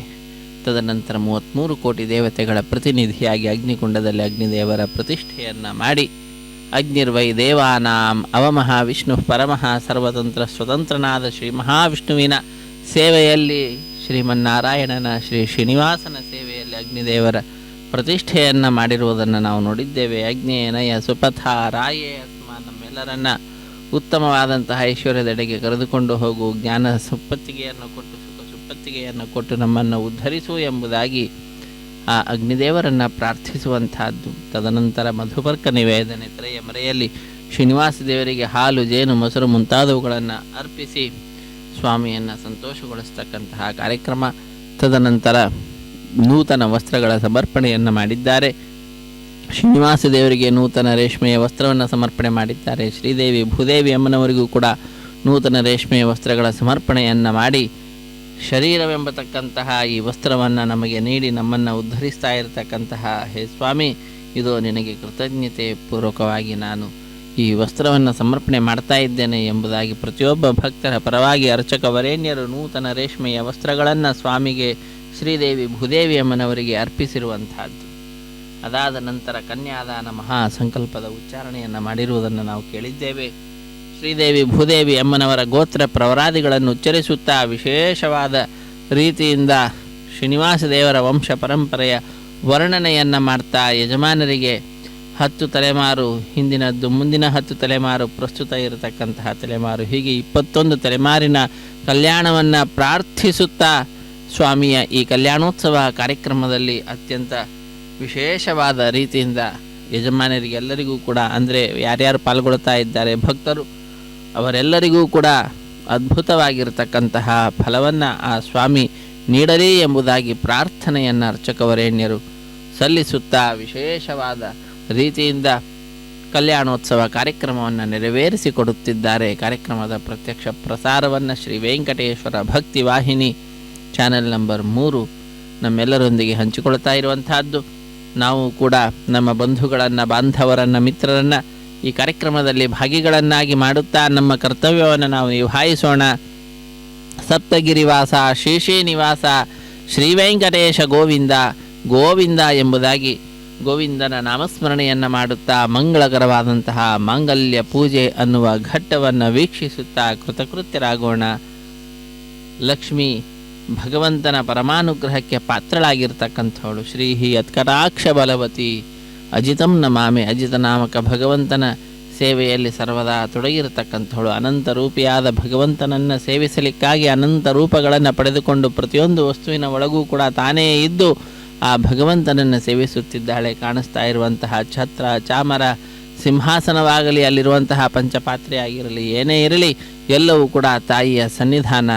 ತದನಂತರ 33 ಕೋಟಿ ದೇವತೆಗಳ ಪ್ರತಿನಿಧಿಯಾಗಿ ಅಗ್ನಿಕುಂಡದಲ್ಲಿ ಅಗ್ನಿದೇವರ ಪ್ರತಿಷ್ಠೆಯನ್ನು ಮಾಡಿ ಅಗ್ನಿರ್ವೈ ದೇವಾನಾಂ ಅವಮಹಾವಿಷ್ಣು ಪರಮಃ ಸರ್ವತಂತ್ರ ಸ್ವತಂತ್ರನಾದ ಶ್ರೀ ಮಹಾವಿಷ್ಣುವಿನ ಸೇವೆಯಲ್ಲಿ, ಶ್ರೀಮನ್ನಾರಾಯಣನ ಶ್ರೀ ಶ್ರೀನಿವಾಸನ ಸೇವೆಯಲ್ಲಿ ಅಗ್ನಿದೇವರ ಪ್ರತಿಷ್ಠೆಯನ್ನು ಮಾಡಿರುವುದನ್ನು ನಾವು ನೋಡಿದ್ದೇವೆ. ಅಗ್ನೇನಯ ಸುಪಥ ರಾಯೇ ಅಸ್ಮ, ನಮ್ಮೆಲ್ಲರನ್ನ ಉತ್ತಮವಾದಂತಹ ಐಶ್ವರ್ಯದೆಡೆಗೆ ಕರೆದುಕೊಂಡು ಹೋಗು, ಜ್ಞಾನ ಸುಪ್ಪತ್ತಿಗೆಯನ್ನು ಕೊಟ್ಟು ಸುಖ ಸುಪ್ಪತ್ತಿಗೆಯನ್ನು ಕೊಟ್ಟು ನಮ್ಮನ್ನು ಉದ್ಧರಿಸು ಎಂಬುದಾಗಿ ಆ ಅಗ್ನಿದೇವರನ್ನು ಪ್ರಾರ್ಥಿಸುವಂತಹದ್ದು. ತದನಂತರ ಮಧುಪರ್ಕ ನಿವೇದನೆ ತೆರೆಯ ಮರೆಯಲ್ಲಿ ಶ್ರೀನಿವಾಸ ದೇವರಿಗೆ ಹಾಲು, ಜೇನು, ಮೊಸರು ಮುಂತಾದವುಗಳನ್ನು ಅರ್ಪಿಸಿ ಸ್ವಾಮಿಯನ್ನು ಸಂತೋಷಗೊಳಿಸ್ತಕ್ಕಂತಹ ಕಾರ್ಯಕ್ರಮ. ತದನಂತರ ನೂತನ ವಸ್ತ್ರಗಳ ಸಮರ್ಪಣೆಯನ್ನು ಮಾಡಿದ್ದಾರೆ. ಶ್ರೀನಿವಾಸ ದೇವರಿಗೆ ನೂತನ ರೇಷ್ಮೆಯ ವಸ್ತ್ರವನ್ನು ಸಮರ್ಪಣೆ ಮಾಡಿದ್ದಾರೆ. ಶ್ರೀದೇವಿ ಭೂದೇವಿ ಅಮ್ಮನವರಿಗೂ ಕೂಡ ನೂತನ ರೇಷ್ಮೆಯ ವಸ್ತ್ರಗಳ ಸಮರ್ಪಣೆಯನ್ನು ಮಾಡಿ ಶರೀರವೆಂಬತಕ್ಕಂತಹ ಈ ವಸ್ತ್ರವನ್ನು ನಮಗೆ ನೀಡಿ ನಮ್ಮನ್ನು ಉದ್ಧರಿಸ್ತಾ ಇರತಕ್ಕಂತಹ ಹೇ ಸ್ವಾಮಿ, ಇದು ನಿನಗೆ ಕೃತಜ್ಞತೆ ಪೂರ್ವಕವಾಗಿ ನಾನು ಈ ವಸ್ತ್ರವನ್ನು ಸಮರ್ಪಣೆ ಮಾಡ್ತಾ ಇದ್ದೇನೆ ಎಂಬುದಾಗಿ ಪ್ರತಿಯೊಬ್ಬ ಭಕ್ತರ ಪರವಾಗಿ ಅರ್ಚಕ ವರೇಣ್ಯರು ನೂತನ ರೇಷ್ಮೆಯ ವಸ್ತ್ರಗಳನ್ನು ಸ್ವಾಮಿಗೆ ಶ್ರೀದೇವಿ ಭೂದೇವಿ ಅಮ್ಮನವರಿಗೆ ಅರ್ಪಿಸಿರುವಂತಹದ್ದು. ಅದಾದ ನಂತರ ಕನ್ಯಾದಾನ ಮಹಾ ಸಂಕಲ್ಪದ ಉಚ್ಚಾರಣೆಯನ್ನು ಮಾಡಿರುವುದನ್ನು ನಾವು ಕೇಳಿದ್ದೇವೆ. ಶ್ರೀದೇವಿ ಭೂದೇವಿ ಅಮ್ಮನವರ ಗೋತ್ರ ಪ್ರವರಾದಿಗಳನ್ನು ಉಚ್ಚರಿಸುತ್ತಾ ವಿಶೇಷವಾದ ರೀತಿಯಿಂದ ಶ್ರೀನಿವಾಸ ದೇವರ ವಂಶ ಪರಂಪರೆಯ ವರ್ಣನೆಯನ್ನು ಮಾಡ್ತಾ ಯಜಮಾನರಿಗೆ 10 ತಲೆಮಾರು ಹಿಂದಿನದ್ದು, ಮುಂದಿನ 10 ತಲೆಮಾರು, ಪ್ರಸ್ತುತ ಇರತಕ್ಕಂತಹ ತಲೆಮಾರು, ಹೀಗೆ 21 ತಲೆಮಾರಿನ ಕಲ್ಯಾಣವನ್ನು ಪ್ರಾರ್ಥಿಸುತ್ತಾ ಸ್ವಾಮಿಯ ಈ ಕಲ್ಯಾಣೋತ್ಸವ ಕಾರ್ಯಕ್ರಮದಲ್ಲಿ ಅತ್ಯಂತ ವಿಶೇಷವಾದ ರೀತಿಯಿಂದ ಯಜಮಾನರಿಗೆಲ್ಲರಿಗೂ ಕೂಡ, ಅಂದರೆ ಯಾರ್ಯಾರು ಪಾಲ್ಗೊಳ್ತಾ ಇದ್ದಾರೆ ಭಕ್ತರು ಅವರೆಲ್ಲರಿಗೂ ಕೂಡ ಅದ್ಭುತವಾಗಿರತಕ್ಕಂತಹ ಫಲವನ್ನು ಆ ಸ್ವಾಮಿ ನೀಡಲಿ ಎಂಬುದಾಗಿ ಪ್ರಾರ್ಥನೆಯನ್ನು ಅರ್ಚಕವರೇಣ್ಯರು ಸಲ್ಲಿಸುತ್ತಾ ವಿಶೇಷವಾದ ರೀತಿಯಿಂದ ಕಲ್ಯಾಣೋತ್ಸವ ಕಾರ್ಯಕ್ರಮವನ್ನು ನೆರವೇರಿಸಿಕೊಡುತ್ತಿದ್ದಾರೆ. ಕಾರ್ಯಕ್ರಮದ ಪ್ರತ್ಯಕ್ಷ ಪ್ರಸಾರವನ್ನು ಶ್ರೀ ವೆಂಕಟೇಶ್ವರ ಭಕ್ತಿ ವಾಹಿನಿ ಚಾನೆಲ್ ನಂಬರ್ 3 ನಮ್ಮೆಲ್ಲರೊಂದಿಗೆ ಹಂಚಿಕೊಳ್ತಾ ಇರುವಂತಹದ್ದು. ನಾವು ಕೂಡ ನಮ್ಮ ಬಂಧುಗಳನ್ನು, ಬಾಂಧವರನ್ನು, ಮಿತ್ರರನ್ನು ಈ ಕಾರ್ಯಕ್ರಮದಲ್ಲಿ ಭಾಗಿಗಳನ್ನಾಗಿ ಮಾಡುತ್ತಾ ನಮ್ಮ ಕರ್ತವ್ಯವನ್ನು ನಾವು ನಿಭಾಯಿಸೋಣ. ಸಪ್ತಗಿರಿವಾಸ ಶ್ರೀನಿವಾಸ ಶ್ರೀ ವೆಂಕಟೇಶ ಗೋವಿಂದ ಗೋವಿಂದ ಎಂಬುದಾಗಿ ಗೋವಿಂದನ ನಾಮಸ್ಮರಣೆಯನ್ನು ಮಾಡುತ್ತಾ ಮಂಗಳಕರವಾದಂತಹ ಮಾಂಗಲ್ಯ ಪೂಜೆ ಅನ್ನುವ ಘಟ್ಟವನ್ನು ವೀಕ್ಷಿಸುತ್ತಾ ಕೃತಕೃತ್ಯರಾಗೋಣ. ಲಕ್ಷ್ಮೀ ಭಗವಂತನ ಪರಮಾನುಗ್ರಹಕ್ಕೆ ಪಾತ್ರಳಾಗಿರ್ತಕ್ಕಂಥವಳು ಶ್ರೀ ಯತ್ಕಟಾಕ್ಷ ಬಲವತಿ ಅಜಿತಂ ನಮಾಮೆ. ಅಜಿತ ನಾಮಕ ಭಗವಂತನ ಸೇವೆಯಲ್ಲಿ ಸರ್ವದಾ ತೊಡಗಿರತಕ್ಕಂಥವಳು. ಅನಂತ ರೂಪಿಯಾದ ಭಗವಂತನನ್ನು ಸೇವಿಸಲಿಕ್ಕಾಗಿ ಅನಂತ ರೂಪಗಳನ್ನು ಪಡೆದುಕೊಂಡು ಪ್ರತಿಯೊಂದು ವಸ್ತುವಿನ ಒಳಗೂ ಕೂಡ ತಾನೇ ಇದ್ದು ಆ ಭಗವಂತನನ್ನು ಸೇವಿಸುತ್ತಿದ್ದಾಳೆ. ಕಾಣಿಸ್ತಾ ಇರುವಂತಹ ಛತ್ರ, ಚಾಮರ, ಸಿಂಹಾಸನವಾಗಲಿ, ಅಲ್ಲಿರುವಂತಹ ಪಂಚಪಾತ್ರೆ ಆಗಿರಲಿ, ಏನೇ ಇರಲಿ ಎಲ್ಲವೂ ಕೂಡ ತಾಯಿಯ ಸನ್ನಿಧಾನ.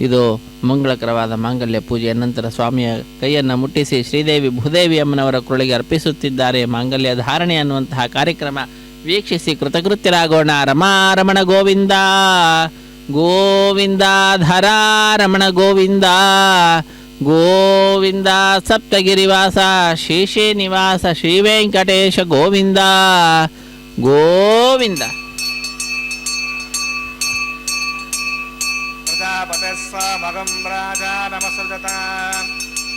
ಇದು ಮಂಗಳಕರವಾದ ಮಾಂಗಲ್ಯ ಪೂಜೆಯ ನಂತರ ಸ್ವಾಮಿಯ ಕೈಯನ್ನು ಮುಟ್ಟಿಸಿ ಶ್ರೀದೇವಿ ಭೂದೇವಿ ಅಮ್ಮನವರ ಕುರಳಿಗೆ ಅರ್ಪಿಸುತ್ತಿದ್ದಾರೆ. ಮಾಂಗಲ್ಯ ಧಾರಣೆ ಅನ್ನುವಂತಹ ಕಾರ್ಯಕ್ರಮ ವೀಕ್ಷಿಸಿ ಕೃತಕೃತ್ಯರಾಗೋಣ. ರಮಾರಮಣ ಗೋವಿಂದ ಗೋವಿಂದ, ಧರಾರಮಣ ಗೋವಿಂದ ಗೋವಿಂದ, ಸಪ್ತಗಿರಿವಾಸ ಶೇಷೇ ನಿವಾಸ ಶ್ರೀ ವೆಂಕಟೇಶ ಗೋವಿಂದ ಗೋವಿಂದ. ಪ್ರಜಾಪತಿಸ್ವಮಗಂ ರಾಜ ನಮಸೃಜತ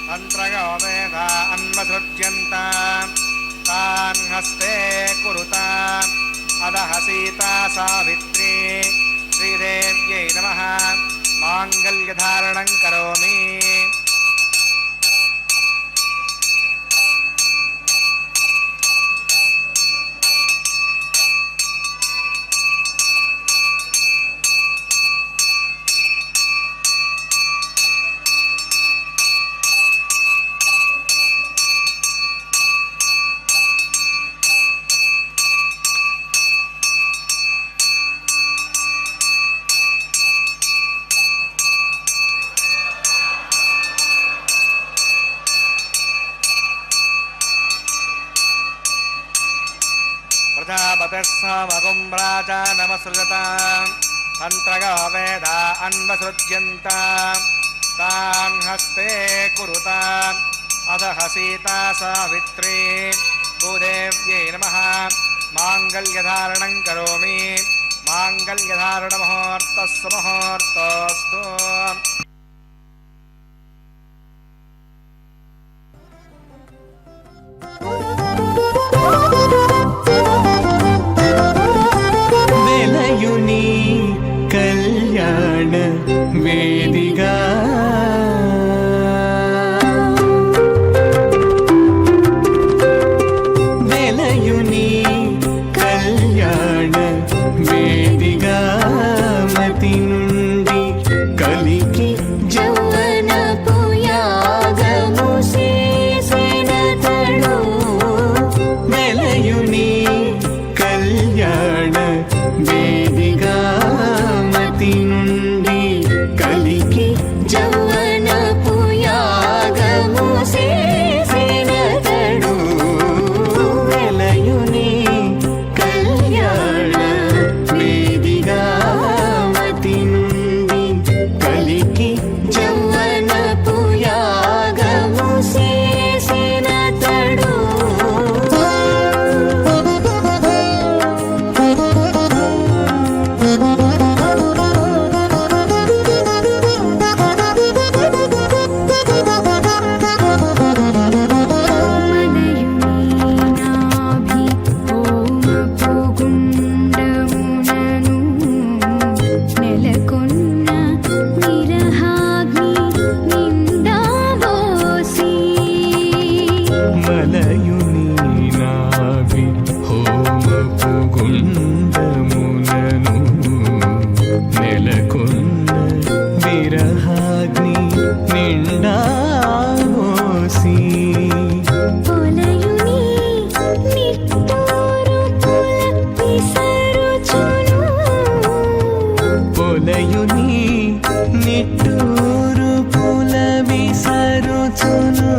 ಮಂತ್ರಗೋ ವೇದ ಅನ್ವಸೃಜ್ಯಂತ ತಾನ್ ಹಸ್ತೆ ಕುರುತ ಅದಹ ಸೀತಾ ಸಾವಿತ್ರಿ ಶ್ರೀದೇವ್ಯೈ ನಮಃ ಮಾಂಗಲ್ಯಧಾರಣಂ ಕರೋಮಿ. ಪ್ರಜಾಪತಿಸ್ವಮಗಂ ರಾಜ ನಮಸೃಜತ ಮಂತ್ರಗೋ ವೇದ ಅನ್ವಸೃಜ್ಯಂತ ತಾನ್ ಹಸ್ತೆ ಕುರುತ ಅದಹ ಸೀತಾ ಸಾವಿತ್ರಿ ಭೂದೇವ್ಯೈ ನಮಃ ಮಾಂಗಲ್ಯಧಾರಣಂ ಕರೋಮಿ. ಮಾಂಗಲ್ಯಧಾರಣ ಮುಹೂರ್ತಸ್ಸು ಮುಹೂರ್ತೋಸ್ತು. వెలయుని కళ్యాణ వేదిగా వెలయుని కళ్యాణ వేదిగా మతి నుండి కలికి జౌవనపు యాగము చేసిన తడు వెలయుని కళ్యాణ వేదిగా మతి నుండి కలికి జౌవనపు యాగము చేసిన తడు వెలయుని కళ్యాణ వేదిగా మతి నుండి కలికి జౌవనపు యాగము చేసిన తడు నెలకొన్న నిరహాగ్ని నిండాబోసి మలయుని నాభి హోమపు గుండములను నెలకొన్న విరహాగ్ని నిండా మోసి పొలయుని నిట్టూరు పుల విసరుచును పొలయుని నిట్టూరు పుల విసరుచును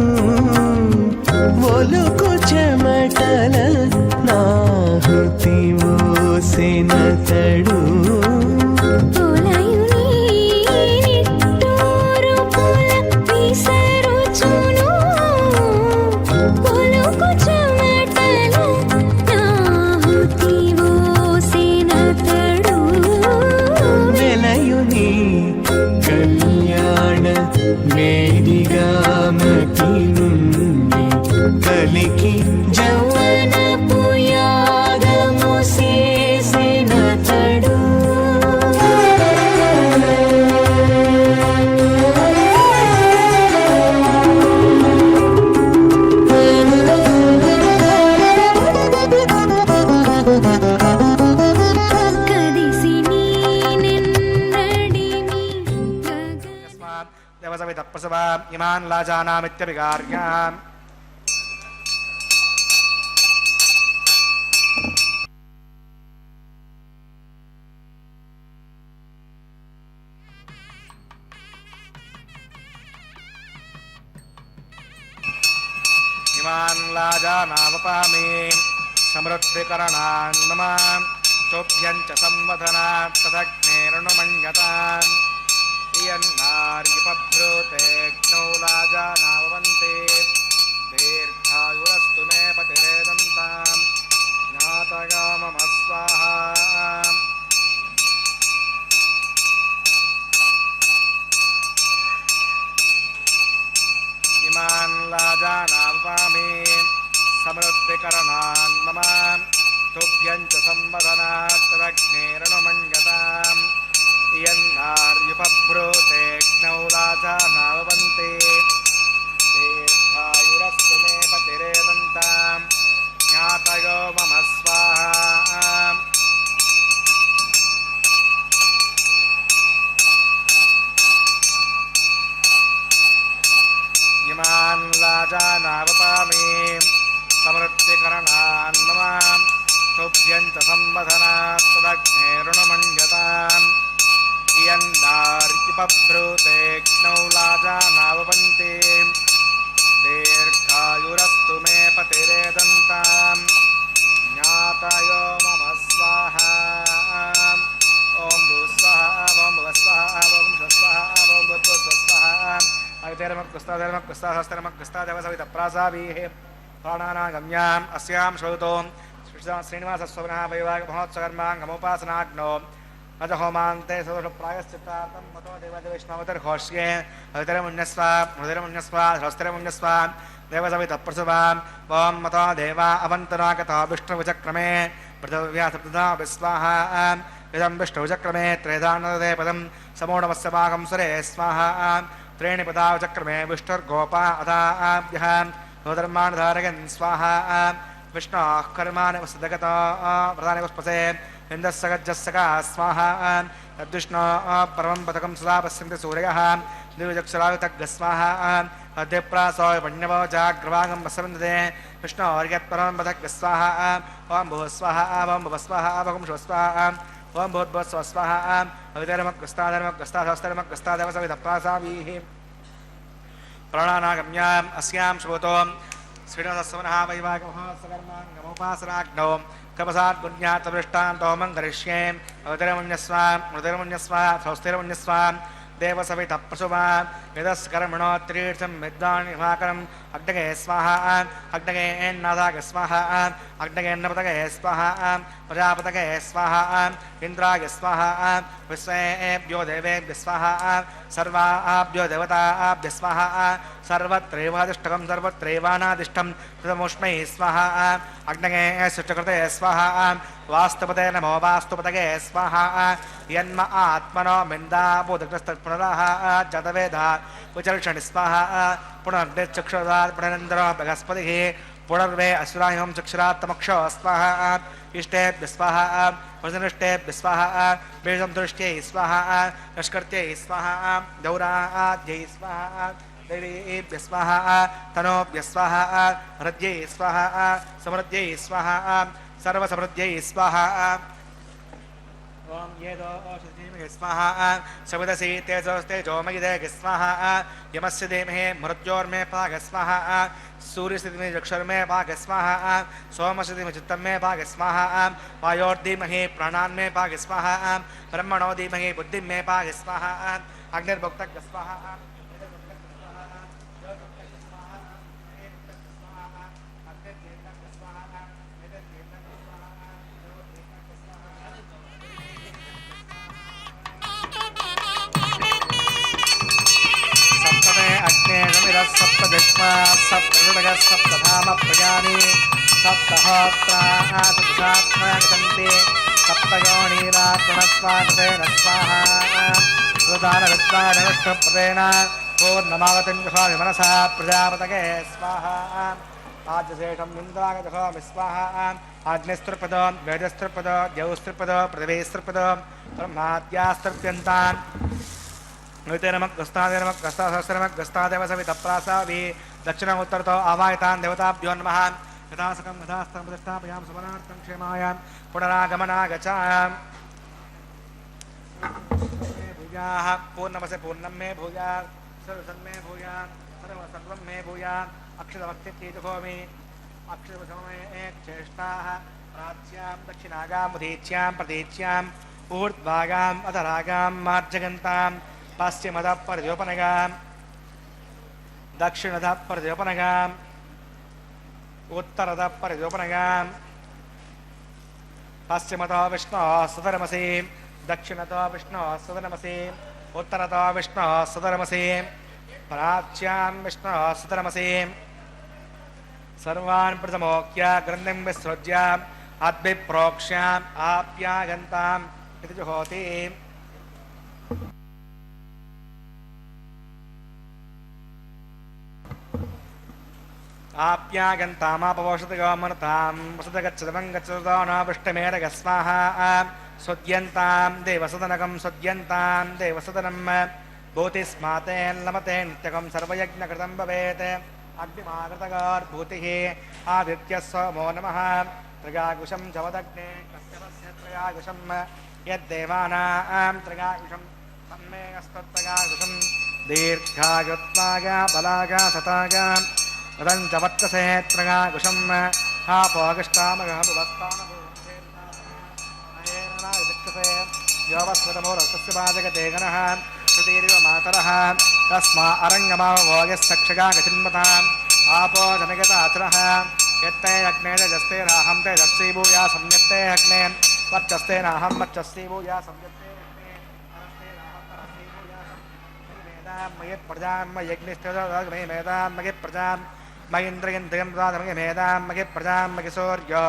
ఒలుకు చెమటల నాహుతి ఓసిన తడు పొలయుని నిట్టూరు పుల విసరుచును ఒలుకు చెమటల నాహుతి ఓసిన తడు వెలయుని కళ్యాణ వేదిగా మతి నుండి కలికి జౌవనపు యాగము చేసిన తడు इमान् लाजानामित्यभिगार्याम् इमान् लाजानावपामि समृद्धिकरणान् मम तोभ्यं च संवदनात् तदग्नेरनुमञ्जताम् इयन्नार्युपभ्रूतेऽग्नौ लाजानाववन्ते दीर्घायुरस्तु मे पतिरेदन्ताम् ज्ञातया मम स्वाहा इमान् लाजानावपामि समृद्धिकरणान् मम तुभ्यं च संवदनात् तदग्नेरनुमञ्जताम् इयन्नार्युपभ्रूतेऽग्नौ लाजानाववन्ते दीर्घायुरस्तु मे पतिरेदन्ताम् ज्ञातयो मम स्वाहा इमान् लाजानावपामि समृद्धिकरणान् मम तुभ्यं च संवदनात् तदग्नेरनुमञ्जताम् इयन्नार्युपभ्रूतेऽग्नौ लाजानाववन्ते दीर्घायुरस्तु मे पतिरेदन्ताम् ज्ञातयो मम स्वाहा ॐ भूस्वाहा ॐ भुवस्वाहा ॐ स्वस्वाहा ॐ भूत्वस्वाहा अवितेरमक्कुस्तादेवसवितप्रासावीः प्राणानागम्याम् अस्यां श्रौतो श्रीनिवासस्वनः वैवाहिकमहोत्सवकर्माङ्गमुपासनाग्नो अजहोमान्ते सदोषप्रायश्चित्तार्थं मतो देवदेवैष्णवतिर्घोष्ये अवितरमुन्यस्वा हृदयमुन्यस्वा हस्तिरमुन्यस्वा देवसवितप्रसुवाम् ॐ मतो देवा अवन्तनागतो विष्णुविचक्रमे पृथिव्या विस्वाहा इदं विष्णुविचक्रमे त्रेधानदे पदं समूढमस्य भागं सुरे स्वाहा त्रीणि पदावचक्रमे विष्णुर्गोपा अथाभ्यः धर्मानुधारयन् स्वाहा विष्णोः कर्माणि वसुदगतो प्रधानि पुष्पसे इन्दस्सगज्जस्सका स्वाहा यद्विष्णो परमं पदकं सदा पश्यन्ति सूर्यः द्विजक्षरायुतग्स्वाहा अद्यप्रासो पण्यवो जाग्रवागं वसवन्दते विष्णोर्यत्परमं पदग्स्वाहा ॐ भुवस्वाहा ॐ भुवस्वाहा ॐ शिवस्वाहा ॐ भूद्भुवस्वस्वाहा अवितरमक्कृस्ताधर्मक्कृस्तादेवसवितप्रासावीः प्राणानागम्याम् अस्यां श्रोतो श्रीनिवासस्वनः वैवाहिकमहोत्सवकर्माङ्गमुपासनाग्नौ कपसाद्गुण्यात्तदृष्टान्तो मङ्गरिष्ये अवितरमुन्यस्वा मृतिरमुन्यस्वा स्वस्तिरमुन्यस्वा देवसवितप्रसुवा यदस्कर्मणो त्रीर्थं विद्वान् विभाकरम् अग्नगे स्वाहा अग्नगे एन्नादाग स्वाहा अग्नगे अन्नपतगे स्वाहा प्रजापतगे स्वाहा इन्द्राय स्वाहा विश्वेभ्यो देवेभ्य स्वाहा सर्वाभ्यो देवताभ्य स्वाहा सर्वत्रैवादिष्टकं सर्वत्रैवानादिष्टं तदमुष्मै स्वाहा अग्नगे सृष्टकृते स्वाहा वास्तुपते नमो वास्तुपतगे स्वाहा यन्म आत्मनो मिन्दाबोधकृस्तत्पुनरः जतवेदा विचर्षणि स्वाहा पुनर्देचक्षुरात् पुनरेन्द्रो बृहस्पतिः पुनर्वे असुरायं चक्षुरात्तमक्षो स्वाहा इष्टेभ्य स्वाहा वसनिष्टेभ्य स्वाहा बीजं दृष्ट्यै स्वाहा निष्कृत्यै स्वाहा दौराद्यै स्वाहा दैवेभ्य स्वाहा तनोभ्य स्वाहा हृद्यै स्वाहा समृद्ध्यै स्वाहा सर्वसमृद्ध्यै स्वाहा ओम येदो ओषधीमहे स्वाहा सविदसि तेजोमयिदे स्वाहा यमस्य धीमहि मृत्योर्मे पाग स्वाहा सूर्यस्य धीमहि चक्षुर्मे पाग स्वाहा सोमस्य धीमहि चित्तमे पाग स्वाहा वायोर्धीमहि प्राणान्मे पाग स्वाहा ब्रह्मणो धीमहि बुद्धिमे पाग स्वाहा अग्निर्भुक्तः स्वाहा सप्तदिक्मा सप्तऋडग सप्तधाम प्रजानि सप्तहोत्रासन्ति सप्तयोनीरात्मनस्वाकृतेन स्वाहा सुदानविद्वानविष्णुप्रदेन पूर्णमावतिं जुषामि मनसा प्रजापतये स्वाहा आज्यशेषं इन्द्रागजुषामि स्वाहा आग्निस्त्रिपदो वेदस्त्रिपदो द्यौस्त्रिपदो पृथिवीस्त्रिपदो ब्रह्माद्यास्त्रिप्यन्तान् नैते नमः गस्तादे नमः गस्तासहस्रनमः गस्तादेव सवितप्रासावि दक्षिणम् उत्तरतो आवाहितान् देवताभ्यो नमः यथासकं यथास्थं प्रतिष्ठापयां सुमनार्थं क्षेमाय पुनरागमनागच्छायाम् भूयाः पूर्णमसे पूर्णं मे भूयात् सर्वसन्मे भूयात् सर्वं मे भूयात् अक्षरमक्षितीजुहोमि अक्षरसमये चेष्टाः प्राच्यां दक्षिणागाम् उदीच्यां प्रतीच्याम् ऊर्ध्वागाम् अधरागां मार्जगन्तां पश्चिमतः परद्योपनगाम् दक्षिणतः परद्योपनगाम् उत्तरतः परद्योपनगाम् पश्चिमतः विष्णोः सुधर्मसि दक्षिणतः विष्णोः सुधर्मसि उत्तरतः विष्णोः सुधर्मसि प्राच्यां विष्णोः सुधर्मसि सर्वान् प्रथमोक्य ग्रन्थिं विसृज्य अद्भिप्रोक्ष्याम् आप्यागन्ताम् इति जुहोति आप्यागन्तामापवोषतगमनतां वसतगच्छतमं गच्छतो न पृष्ठमेरगस्वाहा सुद्यन्तां देवसदनकं सुद्यन्तां देवसदनं भूतिस्मातेन्लमते नित्यकं सर्वयज्ञकृतं भवेत् अग्निमाकृतगार्भूतिः आदित्यः सोमो नमः त्रिगाकुशं जवदग्ने कश्यपस्य त्रिगाकुशं यद्देवानां त्रिगाकुशं तन्मे अस्तत्त्रगाकुशं दीर्घायुत्वागा बलागा सतागा वदञ्च वर्तसे त्रिगाकुशं हापोगष्टामगभुवस्तानभूते योवस्वतमोरस्तस्य पादगते गणः श्रुतिरिव मातरः तस्मा अरङ्गमावभोगस्तक्षगागचिन्मताम् आपो जनगताचरः यत्ते अग्ने जस्ते राहं ते जस्ती भूया संयत्ते अग्ने वर्चस्ते नाहं वर्चस्ती भूया संयत्ते अग्ने अरस्ते राहं तरस्ती भूया मेदां मयत् प्रजां मयज्ञस्ते मयि मेदां मयि प्रजां मयीन्द्रयन्द्रियं मयि मेदां मयि प्रजां मयि सूर्यो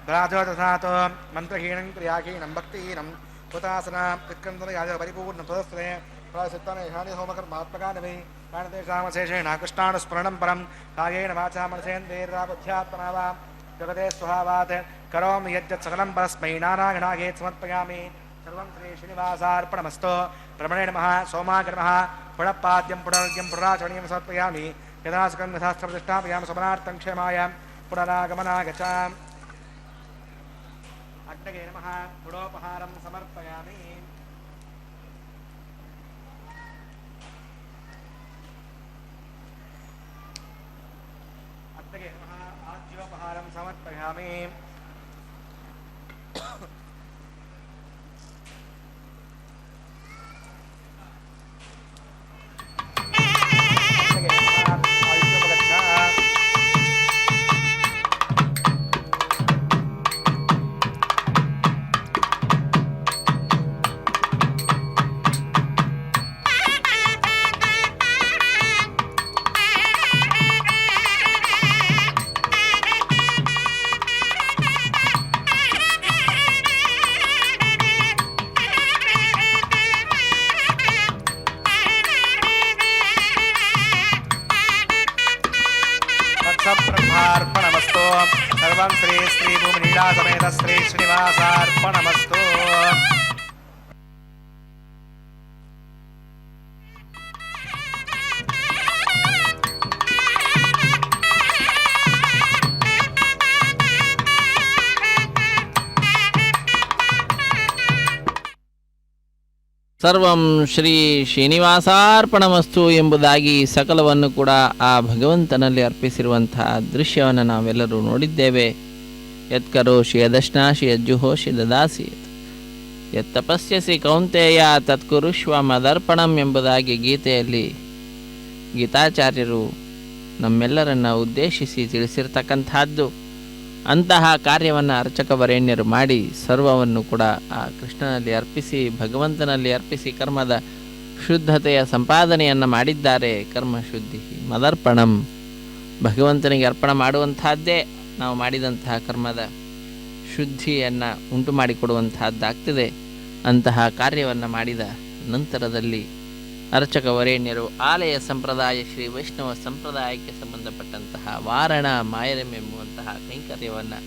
भ्राजो तथातो मन्त्रहीनं क्रियाहीनं भक्तिहीनं हुतासना विक्रन्दनयाज परिपूर्णं तदस्ते प्रायसित्तानि होमकर्मात्मकानि प्राणतेषामशेषेण कृष्णानुस्मरणं परं कायेन वाचा मनसेन्द्रियैर्वाबुद्ध्यात्मना वा जगते स्वभावात् करोमि यद्यत् सकलं परस्मै नानागणागेत् समर्पयामि सर्वं श्री श्रीनिवासार्पणमस्तु ब्रह्मणे नमः सोमाय नमः पुनःपाद्यं पुनर्घ्यं पुनराचरणीयं समर्पयामि यथासकं यथास्त्रप्रतिष्ठापयामि समनार्थं क्षेमाय पुनरागमनागच्छामि अग्नये नमः गुडोपहारं समर्पयामि अग्नये नमः आज्योपहारं समर्पयामि अग्नये नमः आज्योपगच्छा ब्रह्मार्पणमस्तु सर्वं श्री श्री भूमिनीला समेत श्री श्रीनिवासार्पणमस्तु ಸರ್ವಂ ಶ್ರೀ ಶ್ರೀನಿವಾಸಾರ್ಪಣಮಸ್ತು ಎಂಬುದಾಗಿ ಸಕಲವನ್ನು ಕೂಡ ಆ ಭಗವಂತನಲ್ಲಿ ಅರ್ಪಿಸಿರುವಂತಹ ದೃಶ್ಯವನ್ನು ನಾವೆಲ್ಲರೂ ನೋಡಿದ್ದೇವೆ. ಯತ್ಕರೋಷಿ ಯದಶ್ನಾಶಿ ಯಜ್ಜುಹೋಷಿ ದದಾಸಿ ಯತ್ತಪಸ್ಯಸಿ ಕೌಂತೆಯ ತತ್ಕುರುಷ್ವ ಮದರ್ಪಣಂ ಎಂಬುದಾಗಿ ಗೀತೆಯಲ್ಲಿ ಗೀತಾಚಾರ್ಯರು ನಮ್ಮೆಲ್ಲರನ್ನು ಉದ್ದೇಶಿಸಿ ತಿಳಿಸಿರ್ತಕ್ಕಂಥದ್ದು. ಅಂತಹ ಕಾರ್ಯವನ್ನು ಅರ್ಚಕ ವರೇಣ್ಯರು ಮಾಡಿ ಸರ್ವವನ್ನು ಕೂಡ ಆ ಕೃಷ್ಣನಲ್ಲಿ ಅರ್ಪಿಸಿ ಭಗವಂತನಲ್ಲಿ ಅರ್ಪಿಸಿ ಕರ್ಮದ ಶುದ್ಧತೆಯ ಸಂಪಾದನೆಯನ್ನು ಮಾಡಿದ್ದಾರೆ. ಕರ್ಮಶುದ್ಧಿ ಮದರ್ಪಣಂ, ಭಗವಂತನಿಗೆ ಅರ್ಪಣೆ ಮಾಡುವಂತಹದ್ದೇ ನಾವು ಮಾಡಿದಂತಹ ಕರ್ಮದ ಶುದ್ಧಿಯನ್ನು ಉಂಟು ಮಾಡಿಕೊಡುವಂತಹದ್ದಾಗ್ತದೆ. ಅಂತಹ ಕಾರ್ಯವನ್ನು ಮಾಡಿದ ನಂತರದಲ್ಲಿ ಅರ್ಚಕ ವರೇಣ್ಯರು ಆಲಯ ಸಂಪ್ರದಾಯ ಶ್ರೀ ವೈಷ್ಣವ ಸಂಪ್ರದಾಯಕ್ಕೆ ಸಂಬಂಧಪಟ್ಟಂತಹ ವಾರಣ ಮಾಯರಂ ಎಂಬುವಂತಹ ಕೈಂಕರ್ಯವನ್ನು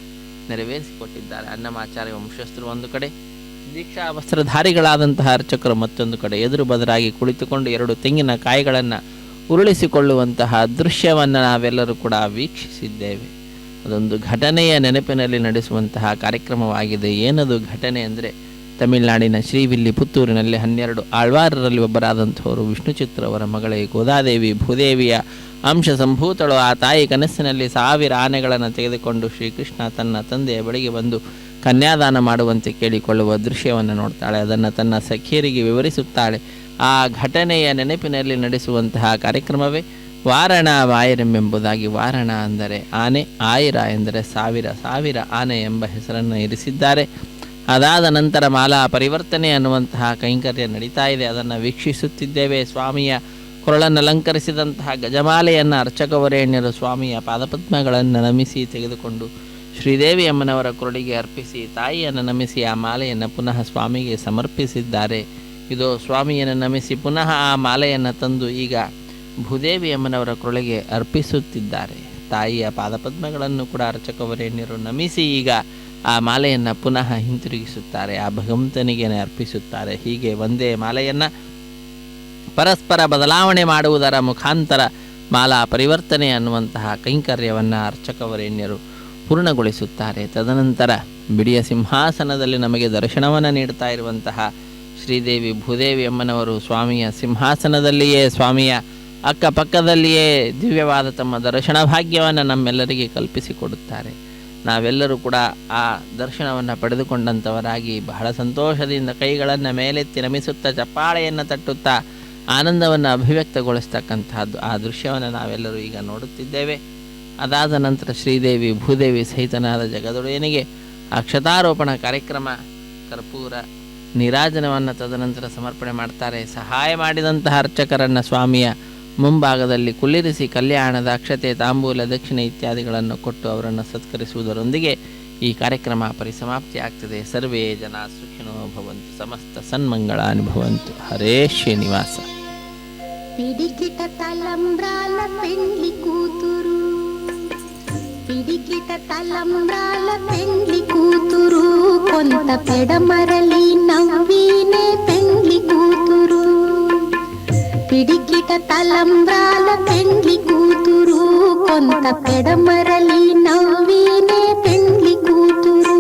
ನೆರವೇರಿಸಿಕೊಟ್ಟಿದ್ದಾರೆ. ಅನ್ನಮಾಚಾರ್ಯ ವಂಶಸ್ಥರು ಒಂದು ಕಡೆ, ದೀಕ್ಷಾ ವಸ್ತ್ರಧಾರಿಗಳಾದಂತಹ ಅರ್ಚಕರು ಮತ್ತೊಂದು ಕಡೆ ಎದುರು ಬದರಾಗಿ ಕುಳಿತುಕೊಂಡು 2 ತೆಂಗಿನ ಕಾಯಿಗಳನ್ನು ಉರುಳಿಸಿಕೊಳ್ಳುವಂತಹ ದೃಶ್ಯವನ್ನು ನಾವೆಲ್ಲರೂ ಕೂಡ ವೀಕ್ಷಿಸಿದ್ದೇವೆ. ಅದೊಂದು ಘಟನೆಯ ನೆನಪಿನಲ್ಲಿ ನಡೆಸುವಂತಹ ಕಾರ್ಯಕ್ರಮವಾಗಿದೆ. ಏನದು ಘಟನೆ ಅಂದರೆ, ತಮಿಳುನಾಡಿನ ಶ್ರೀವಿಲ್ಲಿ ಪುತ್ತೂರಿನಲ್ಲಿ 12 ಆಳ್ವಾರರಲ್ಲಿ ಒಬ್ಬರಾದಂಥವರು ವಿಷ್ಣುಚಿತ್ರ ಅವರ ಮಗಳೇ ಗೋದಾದೇವಿ ಭೂದೇವಿಯ ಅಂಶ ಸಂಭೂತಳು. ಆ ತಾಯಿ ಕನಸಿನಲ್ಲಿ 1000 ಆನೆಗಳನ್ನು ತೆಗೆದುಕೊಂಡು ಶ್ರೀಕೃಷ್ಣ ತನ್ನ ತಂದೆಯ ಬಳಿಗೆ ಬಂದು ಕನ್ಯಾದಾನ ಮಾಡುವಂತೆ ಕೇಳಿಕೊಳ್ಳುವ ದೃಶ್ಯವನ್ನು ನೋಡ್ತಾಳೆ. ಅದನ್ನು ತನ್ನ ಸಖಿಯರಿಗೆ ವಿವರಿಸುತ್ತಾಳೆ. ಆ ಘಟನೆಯ ನೆನಪಿನಲ್ಲಿ ನಡೆಸುವಂತಹ ಕಾರ್ಯಕ್ರಮವೇ ವಾರಣ ವಾಯರೆಂಬುದಾಗಿ. ವಾರಣ ಅಂದರೆ ಆನೆ, ಆಯಿರ ಎಂದರೆ 1000 ಆನೆ ಎಂಬ ಹೆಸರನ್ನು ಇರಿಸಿದ್ದಾರೆ. ಅದಾದ ನಂತರ ಮಾಲಾ ಪರಿವರ್ತನೆ ಅನ್ನುವಂತಹ ಕೈಂಕರ್ಯ ನಡೀತಾ ಇದೆ. ಅದನ್ನು ವೀಕ್ಷಿಸುತ್ತಿದ್ದೇವೆ. ಸ್ವಾಮಿಯ ಕೊರಳನ್ನು ಅಲಂಕರಿಸಿದಂತಹ ಗಜಮಾಲೆಯನ್ನು ಅರ್ಚಕವರೇಣ್ಯರು ಸ್ವಾಮಿಯ ಪಾದಪದ್ಮಗಳನ್ನು ನಮಿಸಿ ತೆಗೆದುಕೊಂಡು ಶ್ರೀದೇವಿ ಅಮ್ಮನವರ ಕೊರಳಿಗೆ ಅರ್ಪಿಸಿ ತಾಯಿಯನ್ನು ನಮಿಸಿ ಆ ಮಾಲೆಯನ್ನು ಪುನಃ ಸ್ವಾಮಿಗೆ ಸಮರ್ಪಿಸಿದ್ದಾರೆ. ಇದು ಸ್ವಾಮಿಯನ್ನು ನಮಿಸಿ ಪುನಃ ಆ ಮಾಲೆಯನ್ನು ತಂದು ಈಗ ಭೂದೇವಿ ಅಮ್ಮನವರ ಕೊರಳಿಗೆ ಅರ್ಪಿಸುತ್ತಿದ್ದಾರೆ. ತಾಯಿಯ ಪಾದಪದ್ಮಗಳನ್ನು ಕೂಡ ಅರ್ಚಕವರೇಣ್ಯರು ನಮಿಸಿ ಈಗ ಆ ಮಾಲೆಯನ್ನು ಪುನಃ ಹಿಂತಿರುಗಿಸುತ್ತಾರೆ, ಆ ಭಗವಂತನಿಗೆ ಅರ್ಪಿಸುತ್ತಾರೆ. ಹೀಗೆ ಒಂದೇ ಮಾಲೆಯನ್ನು ಪರಸ್ಪರ ಬದಲಾವಣೆ ಮಾಡುವುದರ ಮುಖಾಂತರ ಮಾಲಾ ಪರಿವರ್ತನೆ ಅನ್ನುವಂತಹ ಕೈಂಕರ್ಯವನ್ನು ಅರ್ಚಕವರೇಣ್ಯರು ಪೂರ್ಣಗೊಳಿಸುತ್ತಾರೆ. ತದನಂತರ ಬಿಡಿಯ ಸಿಂಹಾಸನದಲ್ಲಿ ನಮಗೆ ದರ್ಶನವನ್ನು ನೀಡ್ತಾ ಇರುವಂತಹ ಶ್ರೀದೇವಿ ಭೂದೇವಿ ಅಮ್ಮನವರು ಸ್ವಾಮಿಯ ಸಿಂಹಾಸನದಲ್ಲಿಯೇ, ಸ್ವಾಮಿಯ ಅಕ್ಕಪಕ್ಕದಲ್ಲಿಯೇ ದಿವ್ಯವಾದ ತಮ್ಮ ದರ್ಶನ ಭಾಗ್ಯವನ್ನು ನಮ್ಮೆಲ್ಲರಿಗೆ ಕಲ್ಪಿಸಿಕೊಡುತ್ತಾರೆ. ನಾವೆಲ್ಲರೂ ಕೂಡ ಆ ದರ್ಶನವನ್ನು ಪಡೆದುಕೊಂಡಂಥವರಾಗಿ ಬಹಳ ಸಂತೋಷದಿಂದ ಕೈಗಳನ್ನು ಮೇಲೆತ್ತಿ ನಮಿಸುತ್ತಾ ಚಪ್ಪಾಳೆಯನ್ನು ತಟ್ಟುತ್ತಾ ಆನಂದವನ್ನು ಅಭಿವ್ಯಕ್ತಗೊಳಿಸ್ತಕ್ಕಂತಹದ್ದು ಆ ದೃಶ್ಯವನ್ನು ನಾವೆಲ್ಲರೂ ಈಗ ನೋಡುತ್ತಿದ್ದೇವೆ. ಅದಾದ ನಂತರ ಶ್ರೀದೇವಿ ಭೂದೇವಿ ಸಹಿತನಾದ ಜಗದೊಡೆಯನಿಗೆ ಅಕ್ಷತಾರೋಪಣ ಕಾರ್ಯಕ್ರಮ, ಕರ್ಪೂರ ನೀರಾಜನವನ್ನು ತದನಂತರ ಸಮರ್ಪಣೆ ಮಾಡ್ತಾರೆ. ಸಹಾಯ ಮಾಡಿದಂತಹ ಅರ್ಚಕರನ್ನು ಸ್ವಾಮಿಯ ಮುಂಭಾಗದಲ್ಲಿ ಕುಳ್ಳಿರಿಸಿ ಕಲ್ಯಾಣದ ಅಕ್ಷತೆ, ತಾಂಬೂಲ, ದಕ್ಷಿಣೆ ಇತ್ಯಾದಿಗಳನ್ನು ಕೊಟ್ಟು ಅವರನ್ನು ಸತ್ಕರಿಸುವುದರೊಂದಿಗೆ ಈ ಕಾರ್ಯಕ್ರಮ ಪರಿಸಮಾಪ್ತಿ ಆಗ್ತದೆ. ಸರ್ವೇ ಜನ ಸುಖಿನೋ ಭವಂತು, ಸಮಸ್ತ ಸನ್ಮಂಗಳಾನಿ ಭವಂತು. ಹರೇ ಶ್ರೀನಿವಾಸ. పిడికిట తలంబ్రాల పెండ్లి కూతురు, పిడికిట తలంబ్రాల పెండ్లి కూతురు, కొంత పెడమరలి నవ్వినే పెండ్లి కూతురు. పిడికిట తలంబ్రాల పెండ్లి కూతురు, కొంత పెడమరలి నవ్వినే పెండ్లి కూతురు.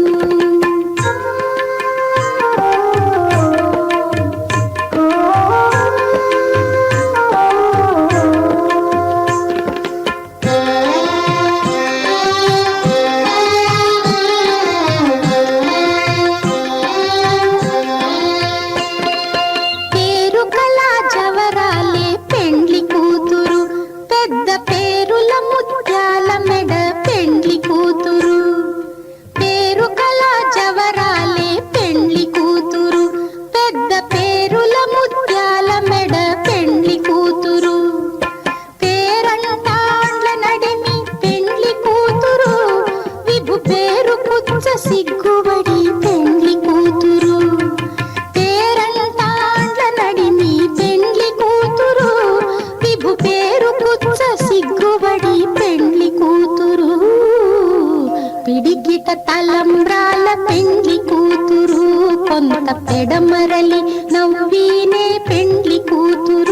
సిగ్గుబడి పెండ్లి కూతురు, పేరంటాండ్ల నడిమి పెండ్లి కూతురు, విభు పేరు పుచ్చ సిగ్గుబడి పెండ్లి కూతురు. పిడికిట తలంబ్రాల పెండ్లి కూతురు, కొంత పెడమరలి నవ్వినే పెండ్లి కూతురు.